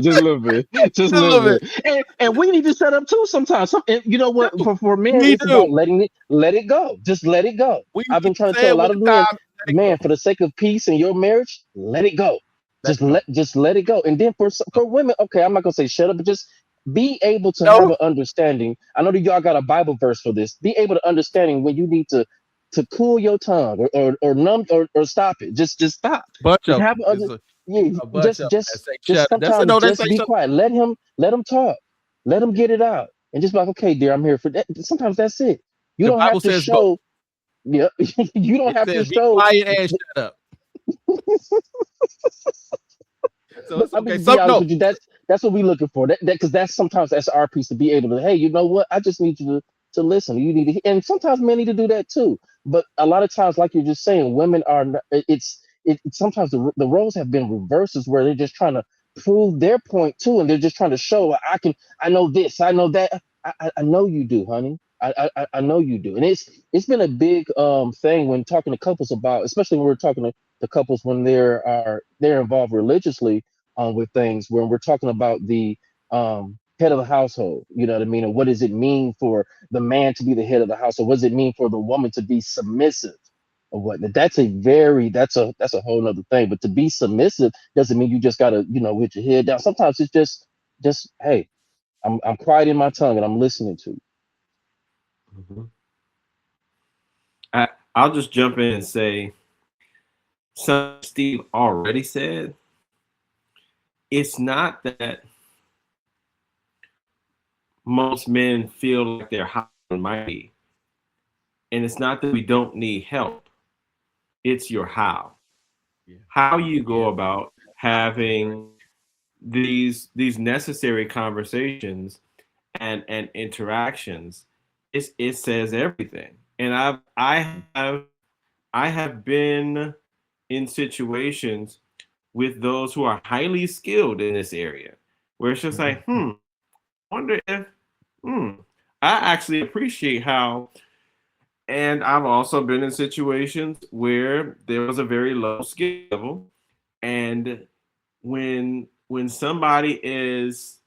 Just a little bit. And we need to shut up too sometimes. And you know what? For men, it's about let it go. Just let it go. I've been trying to tell a lot of men, man, for the sake of peace in your marriage, let it go. Just let it go. And then for women, okay, I'm not gonna say shut up, but just be able to have an understanding. I know that y'all got a Bible verse for this. Be able to understanding when you need to cool your tongue or numb or stop it. Just stop. Just have just sometimes just be quiet. Let him talk. Let him get it out. And just be like, okay, dear, I'm here for that. Sometimes that's it. You don't have to show. Yeah, you don't have to show. Be quiet and shut up. So I mean, to be honest with you, that's what we're looking for. Because that's sometimes that's our piece, to be able to, hey, you know what? I just need you to listen. You need to, and sometimes men need to do that too. But a lot of times, like you're just saying, women are. Sometimes the roles have been reverses where they're just trying to prove their point too, and they're just trying to show I know this, I know that. I know you do, honey. I know you do, and it's been a big thing when talking to couples about, especially when we're talking to couples when they're involved religiously with things, when we're talking about the head of the household, you know what I mean, and what does it mean for the man to be the head of the household? What does it mean for the woman to be submissive? Or what? That's a whole nother thing. But to be submissive doesn't mean you just gotta with your head down. Sometimes it's just hey, I'm quiet in my tongue and I'm listening to you. I'll just jump in and say something Steve already said. It's not that most men feel like they're high and mighty, and it's not that we don't need help. It's your how. How you go about having these necessary conversations and interactions. It says everything. And I have been in situations with those who are highly skilled in this area, where it's just like, wonder if, I actually appreciate how. And I've also been in situations where there was a very low skill level, and when somebody is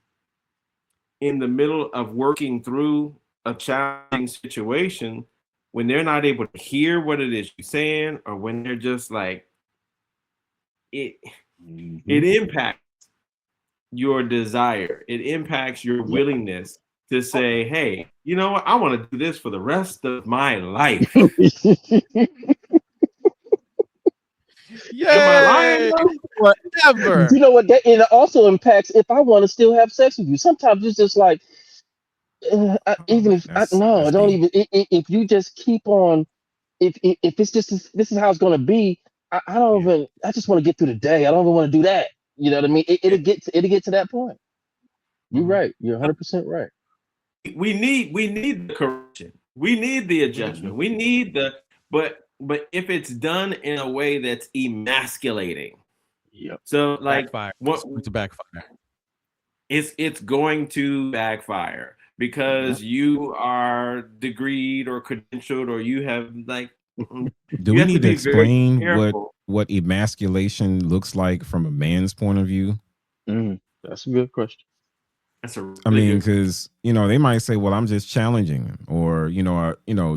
in the middle of working through a challenging situation, when they're not able to hear what it is you're saying, or when they're just like, it impacts your desire. It impacts your willingness to say, hey, you know what? I want to do this for the rest of my life. Yeah, whatever. You know what? It also impacts if I want to still have sex with you. Sometimes it's just like, even if don't even. If you just keep on, if it's just this is how it's going to be, I don't even. I just want to get through the day. I don't even want to do that. You know what I mean? It'll get to that point. You're right. You're 100% right. We need the correction. We need the adjustment. We need but if it's done in a way that's emasculating. Yep. So like to backfire. It's going to backfire because you are degreed or credentialed, or you have like Do You we have need to be very explain careful. what emasculation looks like from a man's point of view? That's a good question. That's a really I mean, good. because they might say, "Well, I'm just challenging him," or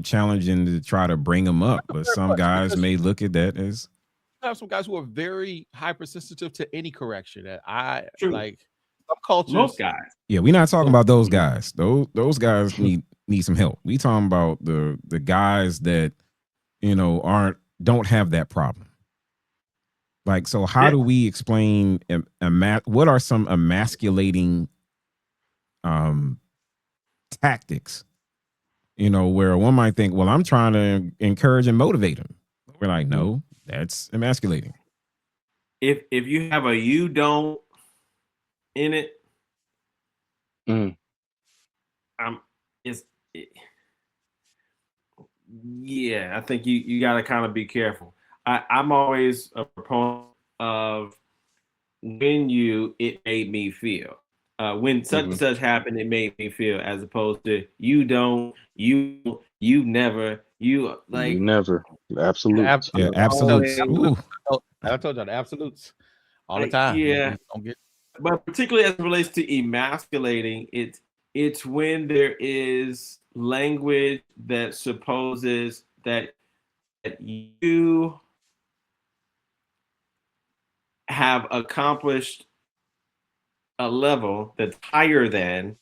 challenging to try to bring him up. But some guys may look at that as I have some guys who are very hypersensitive to any correction. That I True. like some cultures. Most guys. Yeah, we're not talking about those guys. Those guys need some help. We talking about the guys that don't have that problem. Like, so how do we explain what are some emasculating tactics? Where one might think, well, I'm trying to encourage and motivate him. We're like, no, that's emasculating. If you have a you don't in it, yeah, I think you got to kind of be careful. I'm always a proponent of when it made me feel. When such and such happened, it made me feel, as opposed to you don't, you never, you like. You never. Absolutes. Yeah, absolutes. Ooh. I told you the absolutes all the time. Yeah. But particularly as it relates to emasculating, it's when there is language that supposes that you have accomplished a level that's higher than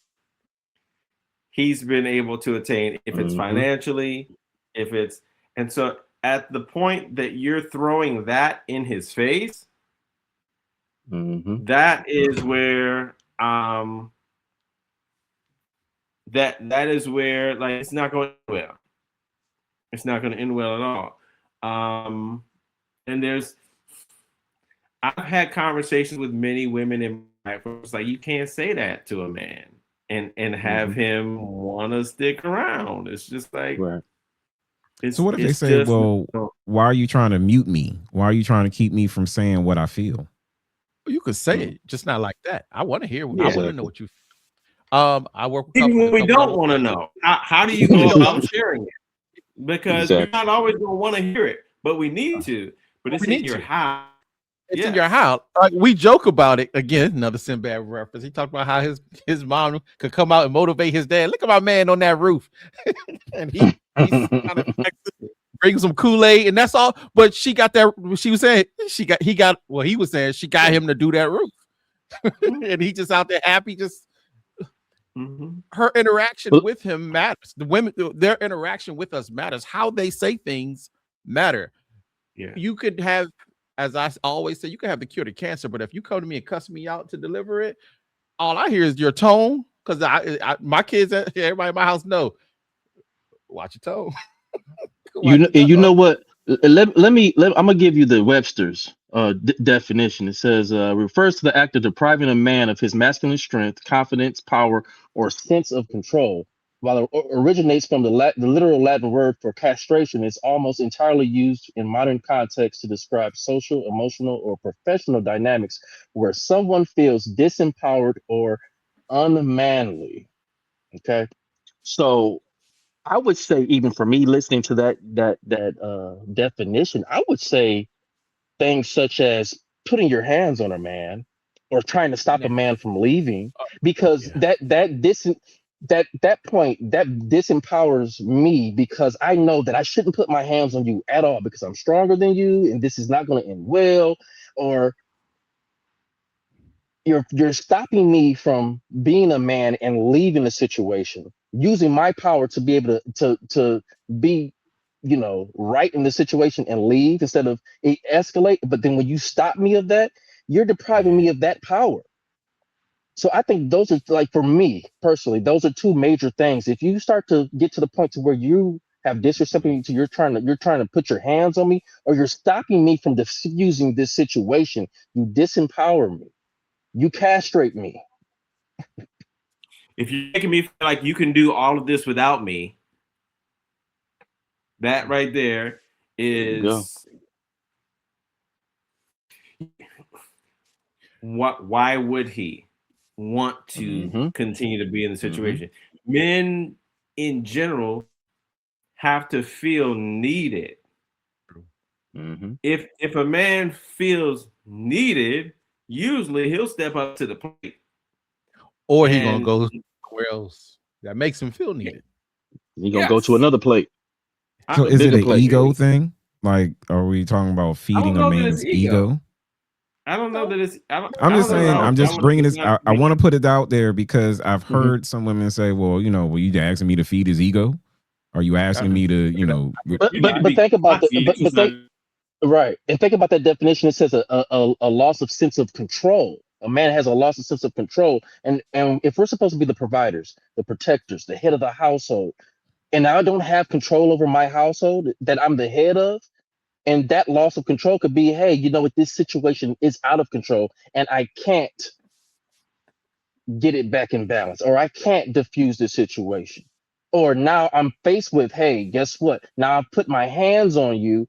he's been able to attain, if it's financially, if it's, and so at the point that you're throwing that in his face, that is where that is where, like, it's not going well. It's not going to end well at all. And I've had conversations with many women in my life where it's like, you can't say that to a man and have him want to stick around. It's just like, so what if they say, well, why are you trying to mute me? Why are you trying to keep me from saying what I feel? You could say it, just not like that. I want to hear. I want to know what you feel. I work with even when we don't want to know. How do you go about sharing it? Because we're not always going to want to hear it, but we need to. But it's in your house. It's in your house. Like, we joke about it. Again, another Sinbad reference. He talked about how his mom could come out and motivate his dad. Look at my man on that roof. And he's kind of bring some Kool-Aid, and that's all. But she got that. She was saying he was saying she got him to do that roof. And he just out there happy. Just her interaction with him matters. The women, their interaction with us matters. How they say things matter. Yeah. You could have, as I always say, you can have the cure to cancer, but if you come to me and cuss me out to deliver it, all I hear is your tone. Because my kids, everybody in my house know, watch your tone. You know what? I'm gonna give you the Webster's definition. It says refers to the act of depriving a man of his masculine strength, confidence, power, or sense of control. While it originates from the literal Latin word for castration, it's almost entirely used in modern context to describe social, emotional, or professional dynamics where someone feels disempowered or unmanly. Okay, so I would say, even for me, listening to that definition, I would say things such as putting your hands on a man or trying to stop a man from leaving, because that point that disempowers me, because I know that I shouldn't put my hands on you at all because I'm stronger than you and this is not going to end well, or you're stopping me from being a man and leaving the situation, using my power to be able to be, right in the situation and leave instead of escalate. But then when you stop me of that, you're depriving me of that power. So I think those are, like, for me personally, those are two major things. If you start to get to the point to where you have disrespect to, you're trying to put your hands on me, or you're stopping me from diffusing this situation, you disempower me. You castrate me. If you're making me feel like you can do all of this without me, that right there is why would he want to continue to be in the situation? Men in general have to feel needed If a man feels needed, usually he'll step up to the plate. Or he's gonna go somewhere else that makes him feel needed. He's gonna go to another plate. So is it an ego thing? Like, are we talking about feeding a man's ego? I don't know that it's. I'm just saying. I'm just bringing this. I want to put it out there because I've heard some women say, "Well, were you asking me to feed his ego? Are you asking me to, But think about right, and think about that definition. It says a loss of sense of control. A man has a loss of sense of control, and if we're supposed to be the providers, the protectors, the head of the household, and I don't have control over my household that I'm the head of. And that loss of control could be, hey, this situation is out of control and I can't get it back in balance, or I can't diffuse the situation. Or now I'm faced with, hey, guess what? Now I've put my hands on you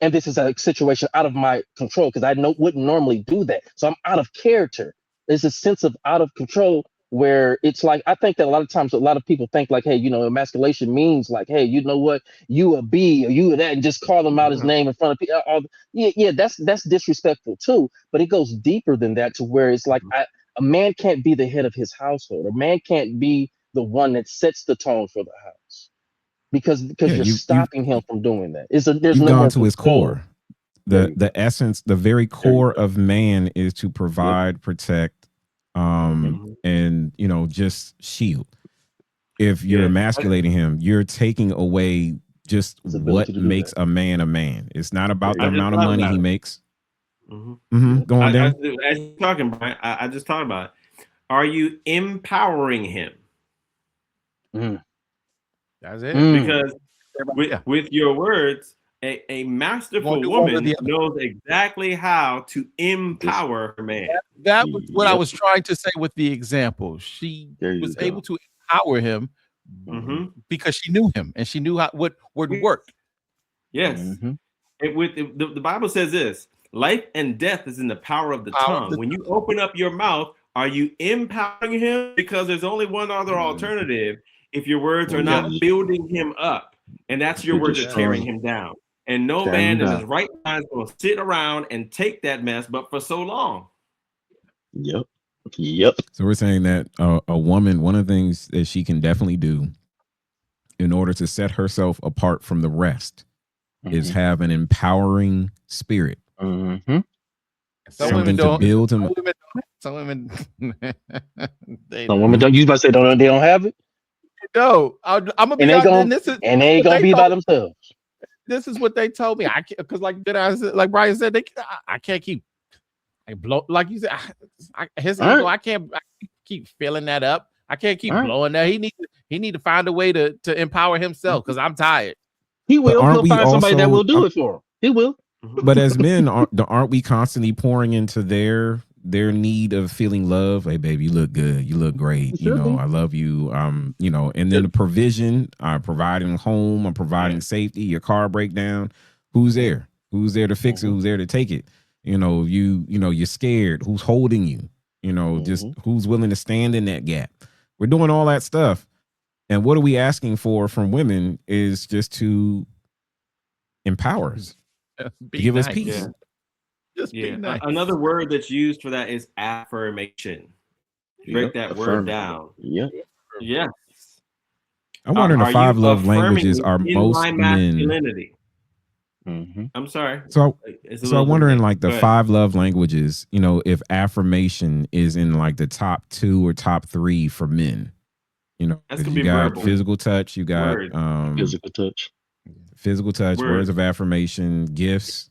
and this is a situation out of my control because I wouldn't normally do that. So I'm out of character. There's a sense of out of control where it's like, I think that a lot of times a lot of people think like, hey, emasculation means like, hey, you know what, you a B or you a that, and just call them out his name in front of people. That's disrespectful too. But it goes deeper than that to where it's like a man can't be the head of his household. A man can't be the one that sets the tone for the house because you're stopping him from doing that. There's you've no gone to his core. The essence, the very core of man is to provide, protect, and just shield. If you're emasculating him, you're taking away just what makes a man. It's not about the amount of money he makes. Go on, Dan. As you're talking, Brian, I just talked about it. Are you empowering him? That's it. Because with your words, a masterful woman knows exactly how to empower her man. That was what I was trying to say with the example. She was able to empower him because she knew him and she knew what would work. Yes. The Bible says this: life and death is in the power of the tongue. When you open up your mouth, are you empowering him? Because there's only one other alternative. If your words are not building him up, and that's your words are tearing him down. And no man in his right mind is going to sit around and take that mess, but for so long. Yep. So we're saying that a woman, one of the things that she can definitely do in order to set herself apart from the rest is have an empowering spirit. Some women to build him. Some women don't. You about to say they don't have it? No, I'm gonna be and they ain't gonna be by themselves. This is what they told me. I can't, because like Brian said, I can't keep like you said. I can't keep filling that up. I can't keep blowing that. He need to find a way to empower himself because I'm tired. He will. He'll find somebody that will do it for him. He will. But as men, aren't we constantly pouring into their need of feeling love? Hey, baby, you look good. You look great. I love you. And then the provision, I'm providing home. I'm providing safety. Your car breakdown. Who's there? Who's there to fix it? Who's there to take it? You're scared. Who's holding you? Just who's willing to stand in that gap? We're doing all that stuff. And what are we asking for from women is just to empower us. Give us peace. Just be nice. Another word that's used for that is affirmation. Break that word down. Yes. I wonder the 5 love languages are most masculinity. I'm sorry. So I'm wondering like the 5 love languages, if affirmation is in like the top 2 or top 3 for men. That's you got verbal. Physical touch, you got physical touch, words of affirmation, gifts.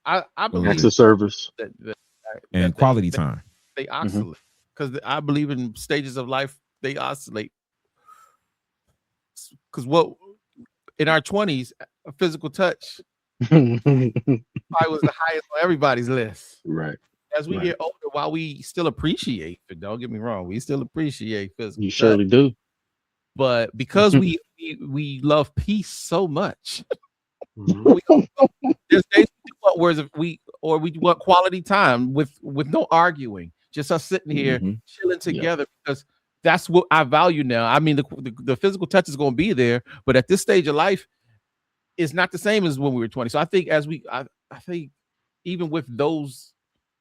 I believe acts of service and quality time. They oscillate because I believe in stages of life they oscillate. Because what in our 20s, physical touch probably was the highest on everybody's list. Right. As we get older, while we still appreciate, but don't get me wrong, we still appreciate physical. You surely do. But because we love peace so much, there's days we want words of we want quality time with no arguing, just us sitting here chilling together because that's what I value now. I mean, the physical touch is going to be there, but at this stage of life, it's not the same as when we were 20. So I think I think even with those,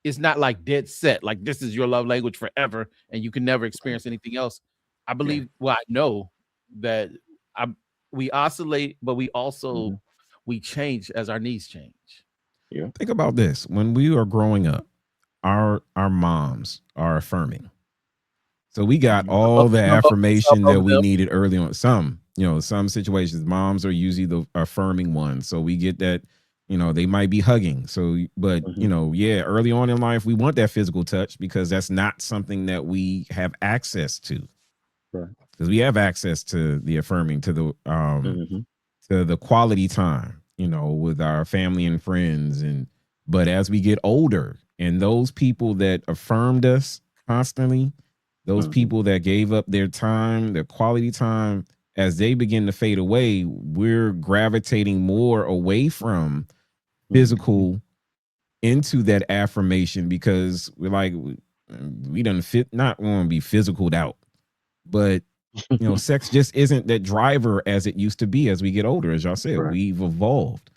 it's not like dead set, like this is your love language forever and you can never experience anything else. I believe, well, I know that we oscillate, but we also we change as our needs change. Yeah. Think about this. When we are growing up, our moms are affirming. So we got all the affirmation that we needed early on. Some situations, moms are usually the affirming ones. So we get that, they might be hugging. So, but, early on in life, we want that physical touch because that's not something that we have access to. Right. Because we have access to the affirming, to the quality time, with our family and friends. But as we get older, and those people that affirmed us constantly, those people that gave up their time, their quality time, as they begin to fade away, we're gravitating more away from physical into that affirmation because we're like, we don't fit, not want to be physicaled out, but sex just isn't that driver as it used to be as we get older. As y'all said, we've evolved.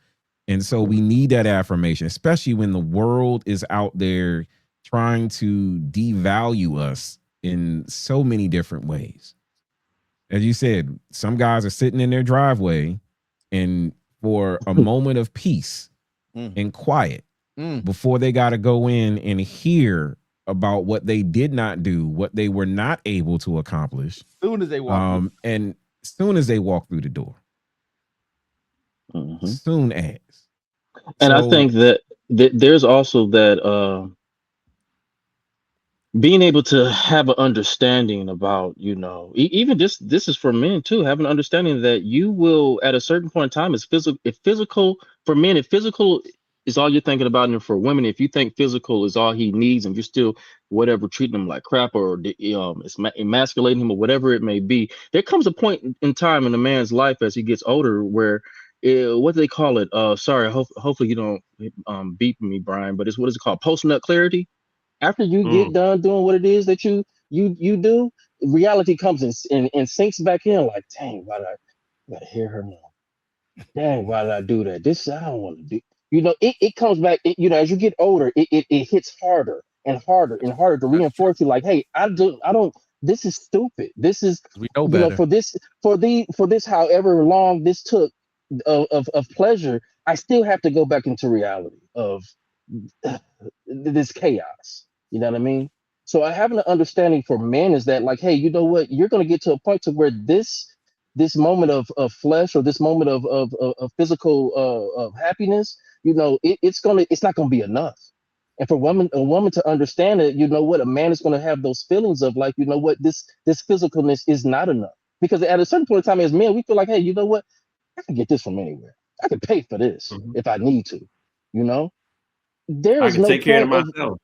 And so we need that affirmation, especially when the world is out there trying to devalue us in so many different ways. As you said, some guys are sitting in their driveway and for a moment of peace and quiet before they got to go in and hear about what they did not do, what they were not able to accomplish. Soon as they walk and soon as they walk through the door. Soon as. And I think that there's also that being able to have an understanding about, even this is for men too, have an understanding that you will at a certain point in time, if physical for men, if physical is all you're thinking about, and for women, if you think physical is all he needs and you're still whatever treating him like crap or emasculating him or whatever it may be, there comes a point in time in a man's life as he gets older where what do they call it? Sorry, hopefully you don't beep me, Brian, but what is it called? Post-nut clarity. After you get done doing what it is that you do, reality comes and sinks back in like, dang, why did I gotta hear her now? Dang, why did I do that? This I don't want to do. It comes back, as you get older, it hits harder and harder and harder to reinforce you like, hey, I don't, this is stupid. This is, we know better. For this, however long this took of pleasure, I still have to go back into reality of this chaos. You know what I mean? So I have an understanding for men is that like, hey, you know what? You're going to get to a point to where this moment of flesh or this moment of physical of happiness, it's not going to be enough. And for a woman to understand it, a man is going to have those feelings of like, this physicalness is not enough. Because at a certain point in time as men, we feel like, hey, you know what? I can get this from anywhere. I can pay for this if I need to, There is no take care of myself.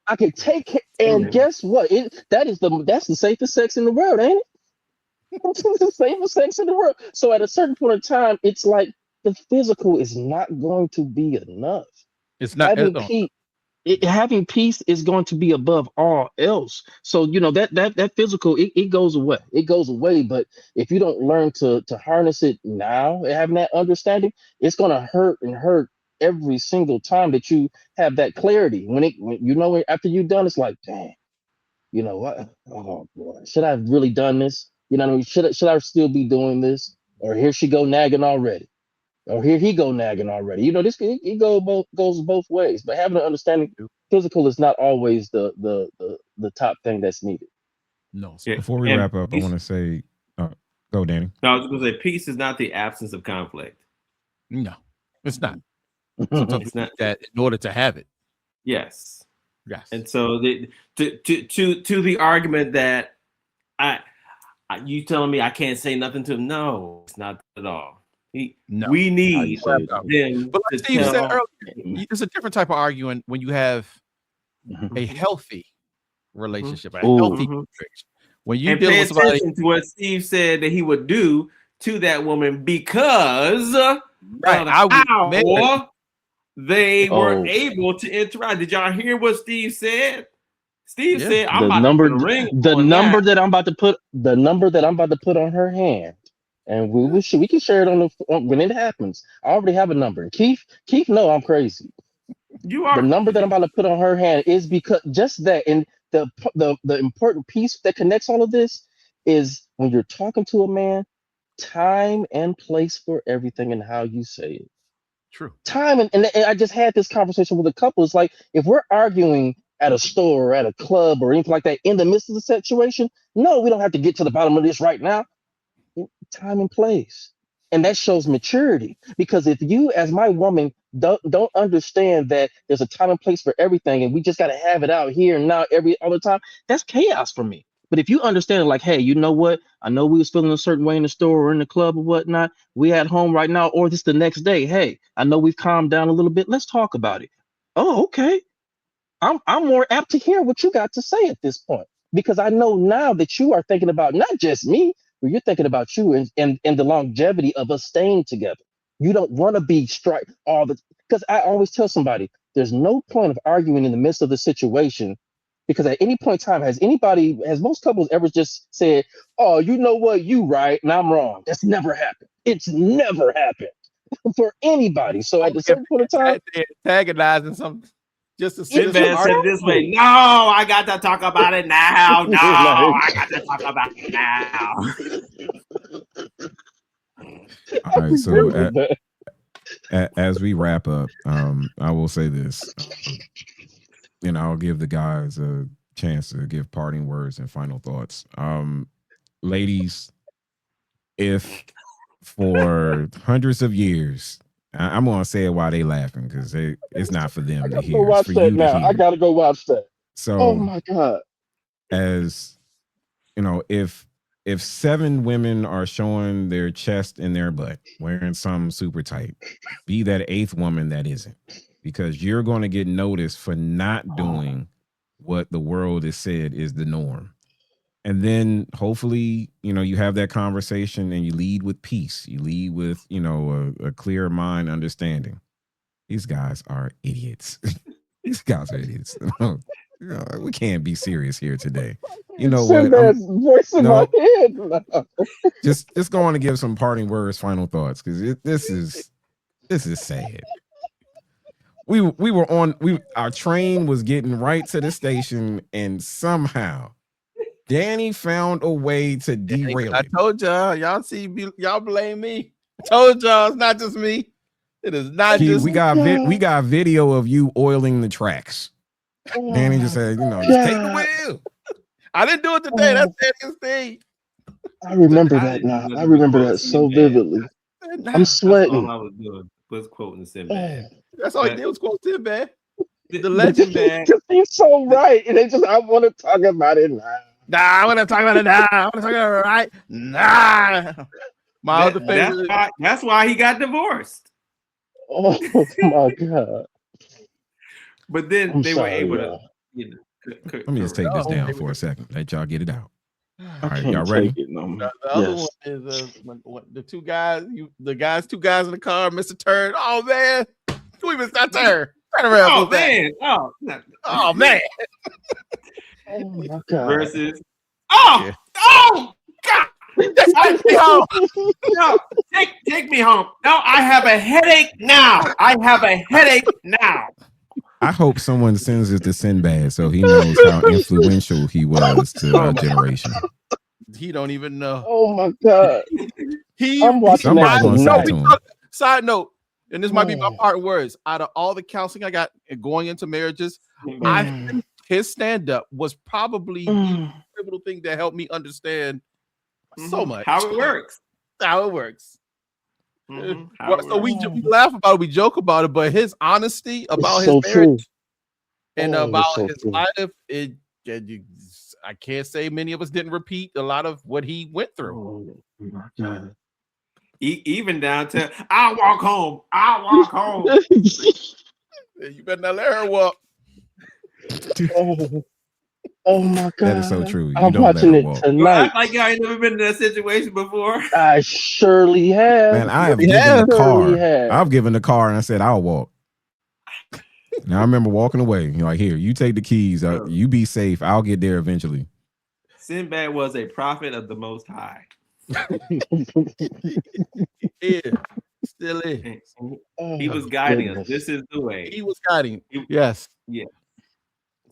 I can take care, and guess what? That's the safest sex in the world, ain't it? It's the safest sex in the world. So at a certain point in time, it's like the physical is not going to be enough. It's not having peace is going to be above all else. So that physical it goes away. It goes away. But if you don't learn to harness it now and having that understanding, it's gonna hurt and hurt every single time that you have that clarity. When after you've done, it's like, dang, what? Oh boy, should I have really done this? You know what I mean? Should I still be doing this? Or here she go nagging already. Or here he go nagging already. This it goes both ways. But having an understanding, physical is not always the top thing that's needed. No. So before we wrap up, I want to say, go, Danny. No, I was going to say, peace is not the absence of conflict. No, it's not. Sometimes it's not that in order to have it. Yes. Yes. And so to the argument that you telling me I can't say nothing to him? No, it's not at all. We need them. But like Steve said earlier, it's a different type of arguing when you have a healthy relationship, a healthy marriage. When you deal with somebody, to what Steve said that he would do to that woman because they weren't able to interact. Did y'all hear what Steve said? Steve said, "I'm about to put a ring the number that I'm about to put on her hand and we can share it when it happens. I already have a number. And Keith, no, I'm crazy. You The are. number that I'm about to put on her hand is because just that, and the important piece that connects all of this is when you're talking to a man, time and place for everything and how you say it. True. Time and I just had this conversation with a couple. It's like if we're arguing at a store or at a club or anything like that in the midst of the situation, no, we don't have to get to the bottom of this right now. Time and place, and that shows maturity, because if you as my woman don't understand that there's a time and place for everything and we just got to have it out here and now every other time, that's chaos for me. But if you understand it, like, hey, you know what, I know we was feeling a certain way in the store or in the club or whatnot, we at home right now, or this the next day, hey, I know we've calmed down a little bit, let's talk about it. Oh, okay. I'm more apt to hear what you got to say at this point, because I know now that you are thinking about not just me, but you're thinking about you and the longevity of us staying together. You don't want to be strike all the, because I always tell somebody there's no point of arguing in the midst of the situation, because at any point in time, has most couples ever just said, oh, you know what, you right and I'm wrong? That's never happened. It's never happened for anybody. So at a certain point of time, Antagonizing something just to Sinbad said it this way. No, I got to talk about it now. No, I got to talk about it now. All right, so as we wrap up, I will say this, and I'll give the guys a chance to give parting words and final thoughts. Ladies, if for hundreds of years, I'm gonna say it while they laughing because it's not for them to hear. It's for you to hear. I gotta go watch that. So, oh my God. As you know, if 7 women are showing their chest and their butt wearing something super tight, be that 8th woman that isn't, because you're going to get noticed for not doing what the world has said is the norm. And then hopefully, you have that conversation and you lead with peace. You lead with, a clear mind understanding. These guys are idiots. These guys are idiots. We can't be serious here today. You know what? Voice in my head. Just going to give some parting words, final thoughts, because this is sad. Our train was getting right to the station, and somehow Danny found a way to derail it. I told y'all, y'all blame me. I told y'all it's not just me. It is not just we got video of you oiling the tracks. Danny just said, just take the wheel. I didn't do it today. That's Danny's thing. I remember that now. I remember that so vividly. I'm sweating. That's all I was doing was quoting Sinbad. That's all he did was quote Sinbad. The legend, man. He's so right. And I want to talk about it now. Nah, I want to talk about it now. I want to talk about it right now. My other favorite. That's why he got divorced. Oh my God. But then they were able to. Let me just take this down for a second. Let y'all get it out. All right, y'all ready? The other one is the 2 guys, two guys in the car, Mr. Turn. Oh man, we missed that turn. Turn around. Oh man. Oh man. Oh my God. Versus. Oh God. Take me home. No, take me home. No, I have a headache now. I hope someone sends it to Sinbad so he knows how influential he was to our generation. He don't even know. Oh my God. I'm watching that. Side note, and this might be my part words. Out of all the counseling I got going into marriages, I think his stand-up was probably the pivotal thing that helped me understand so much. How it works. So we laugh about it, we joke about it, but his honesty about his marriage and about his life, I can't say many of us didn't repeat a lot of what he went through. Oh my God. Even down to I'll walk home. You better not let her walk. Oh my God. That is so true. I'm watching it tonight. Like y'all ain't never been in that situation before. I surely have. Man, I have given the car. I've given the car and I said I'll walk. Now I remember walking away. You're like, here, you take the keys. You be safe. I'll get there eventually. Sinbad was a prophet of the Most High. Yeah, still is. And he was Oh, guiding us. goodness. This is the way. He was guiding. He- Yes. yeah.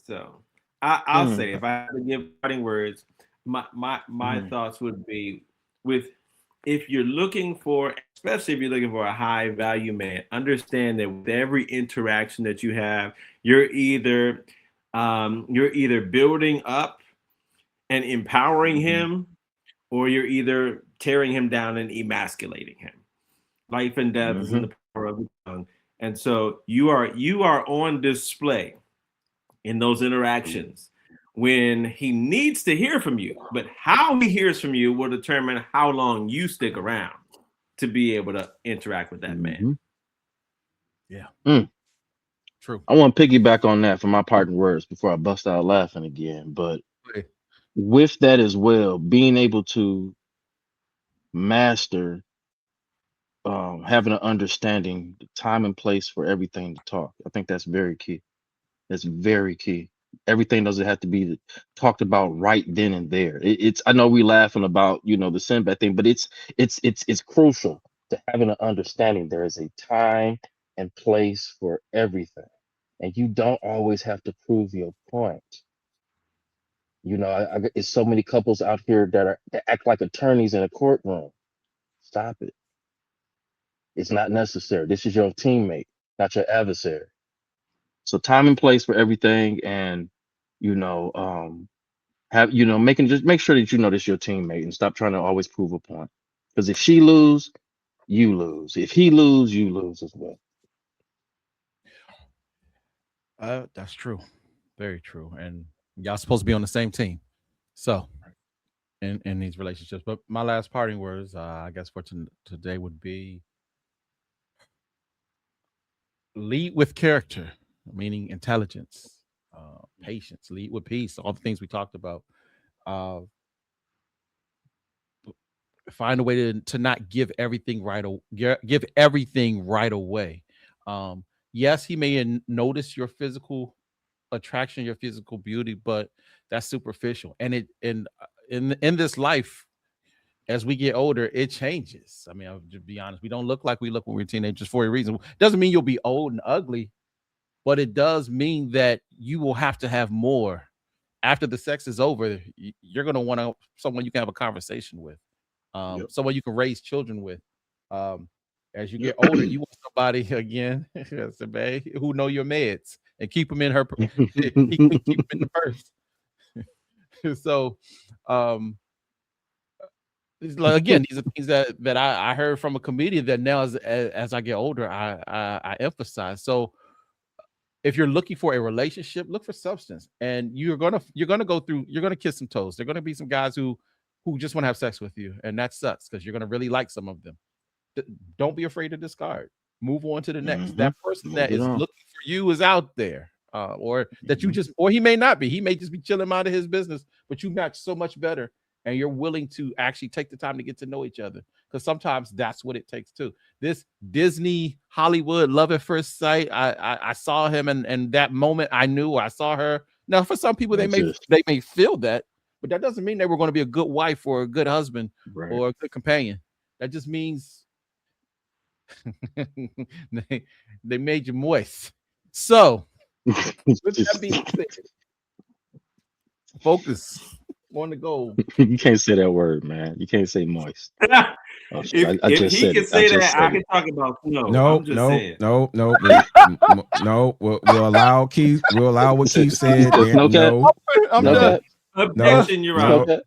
So I'll Mm. say, if I had to give parting words, my Mhm. thoughts would be with, if you're looking for, especially if you're looking for a high value man, understand that with every interaction that you have, you're either building up and empowering Mhm. him, or you're either tearing him down and emasculating him. Life and death is in Mhm. the power of the tongue. And so you are on display in those interactions when he needs to hear from you. But how he hears from you will determine how long you stick around to be able to interact with that man. Mhm. Yeah. Mm. True. I want to piggyback on that for my parting words before I bust out laughing again. But Okay. with that as well, being able to master having an understanding, the time and place for everything to talk. I think that's very key. That's very key. Everything doesn't have to be talked about right then and there. It's I know we laughing about the Sinbad thing, but it's crucial to having an understanding. There is a time and place for everything, and you don't always have to prove your point. It's so many couples out here that act like attorneys in a courtroom. Stop it. It's not necessary. This is your teammate, not your adversary. So time and place for everything, and you know, make sure that this is your teammate, and stop trying to always prove a point. Because if she lose, you lose. If he lose, you lose as well. That's true. Very true. And y'all supposed to be on the same team. So in these relationships. But my last parting words, I guess for today would be lead with character, meaning intelligence, patience, lead with peace, all the things we talked about. Uh, find a way to not give everything give everything right away. Yes, he may notice your physical attraction, your physical beauty, but that's superficial. And in this life, as we get older, it changes. I mean, I'll just be honest, we don't look like we look when we're teenagers for a reason. Doesn't mean you'll be old and ugly, but it does mean that you will have to have more. After the sex is over, you're going to want someone you can have a conversation with, Yep. someone you can raise children with. Um, as you Yep. get older, you want somebody again, who know your meds and keep them in her, keep them in the purse. So, um, again, these are things that I heard from a comedian that now as I get older, I emphasize. So if you're looking for a relationship, look for substance, and you're gonna kiss some toes. There are gonna be some guys who just want to have sex with you, and that sucks because you're gonna really like some of them. Don't be afraid to discard. Move on to the next. Mhm. That person Move that it is on. looking for you is out there, or that you Mhm. just, or he may not be. He may just be chilling out of his business, but you match so much better, and you're willing to actually take the time to get to know each other. Because sometimes that's what it takes too. This Disney Hollywood love at first sight. I saw him, and that moment I knew, I saw her. Now, for some people, Don't exist. they may feel that, but that doesn't mean they were going to be a good wife or a good husband Right. or a good companion. That just means they made you moist. So, with that being said, focus on the goal. You can't say that word, man. You can't say moist. Oh shit! I If just he said can it. I say just that, I said can it. talk about snow. No, I'm just no, saying. no, no, no. We'll allow Keith. We'll allow what Keith said. There's no cap. No, I'm No no, done. cap. Objection, Your No Honor.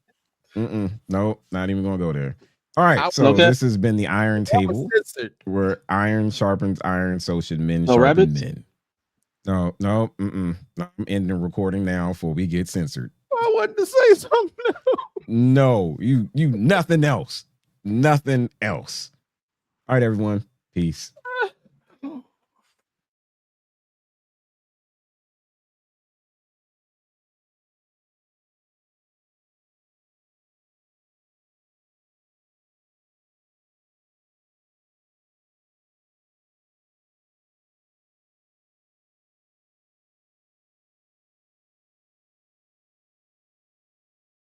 no, cap. no. Not even gonna go there. All right. I No So cap. this has been the Iron was Table, censored. where iron sharpens iron. So should men No sharpen rabbits. men. No, no. No, I'm ending the recording now before we get censored. I wanted to say something. No, you nothing else. Nothing else. All right, everyone. Peace.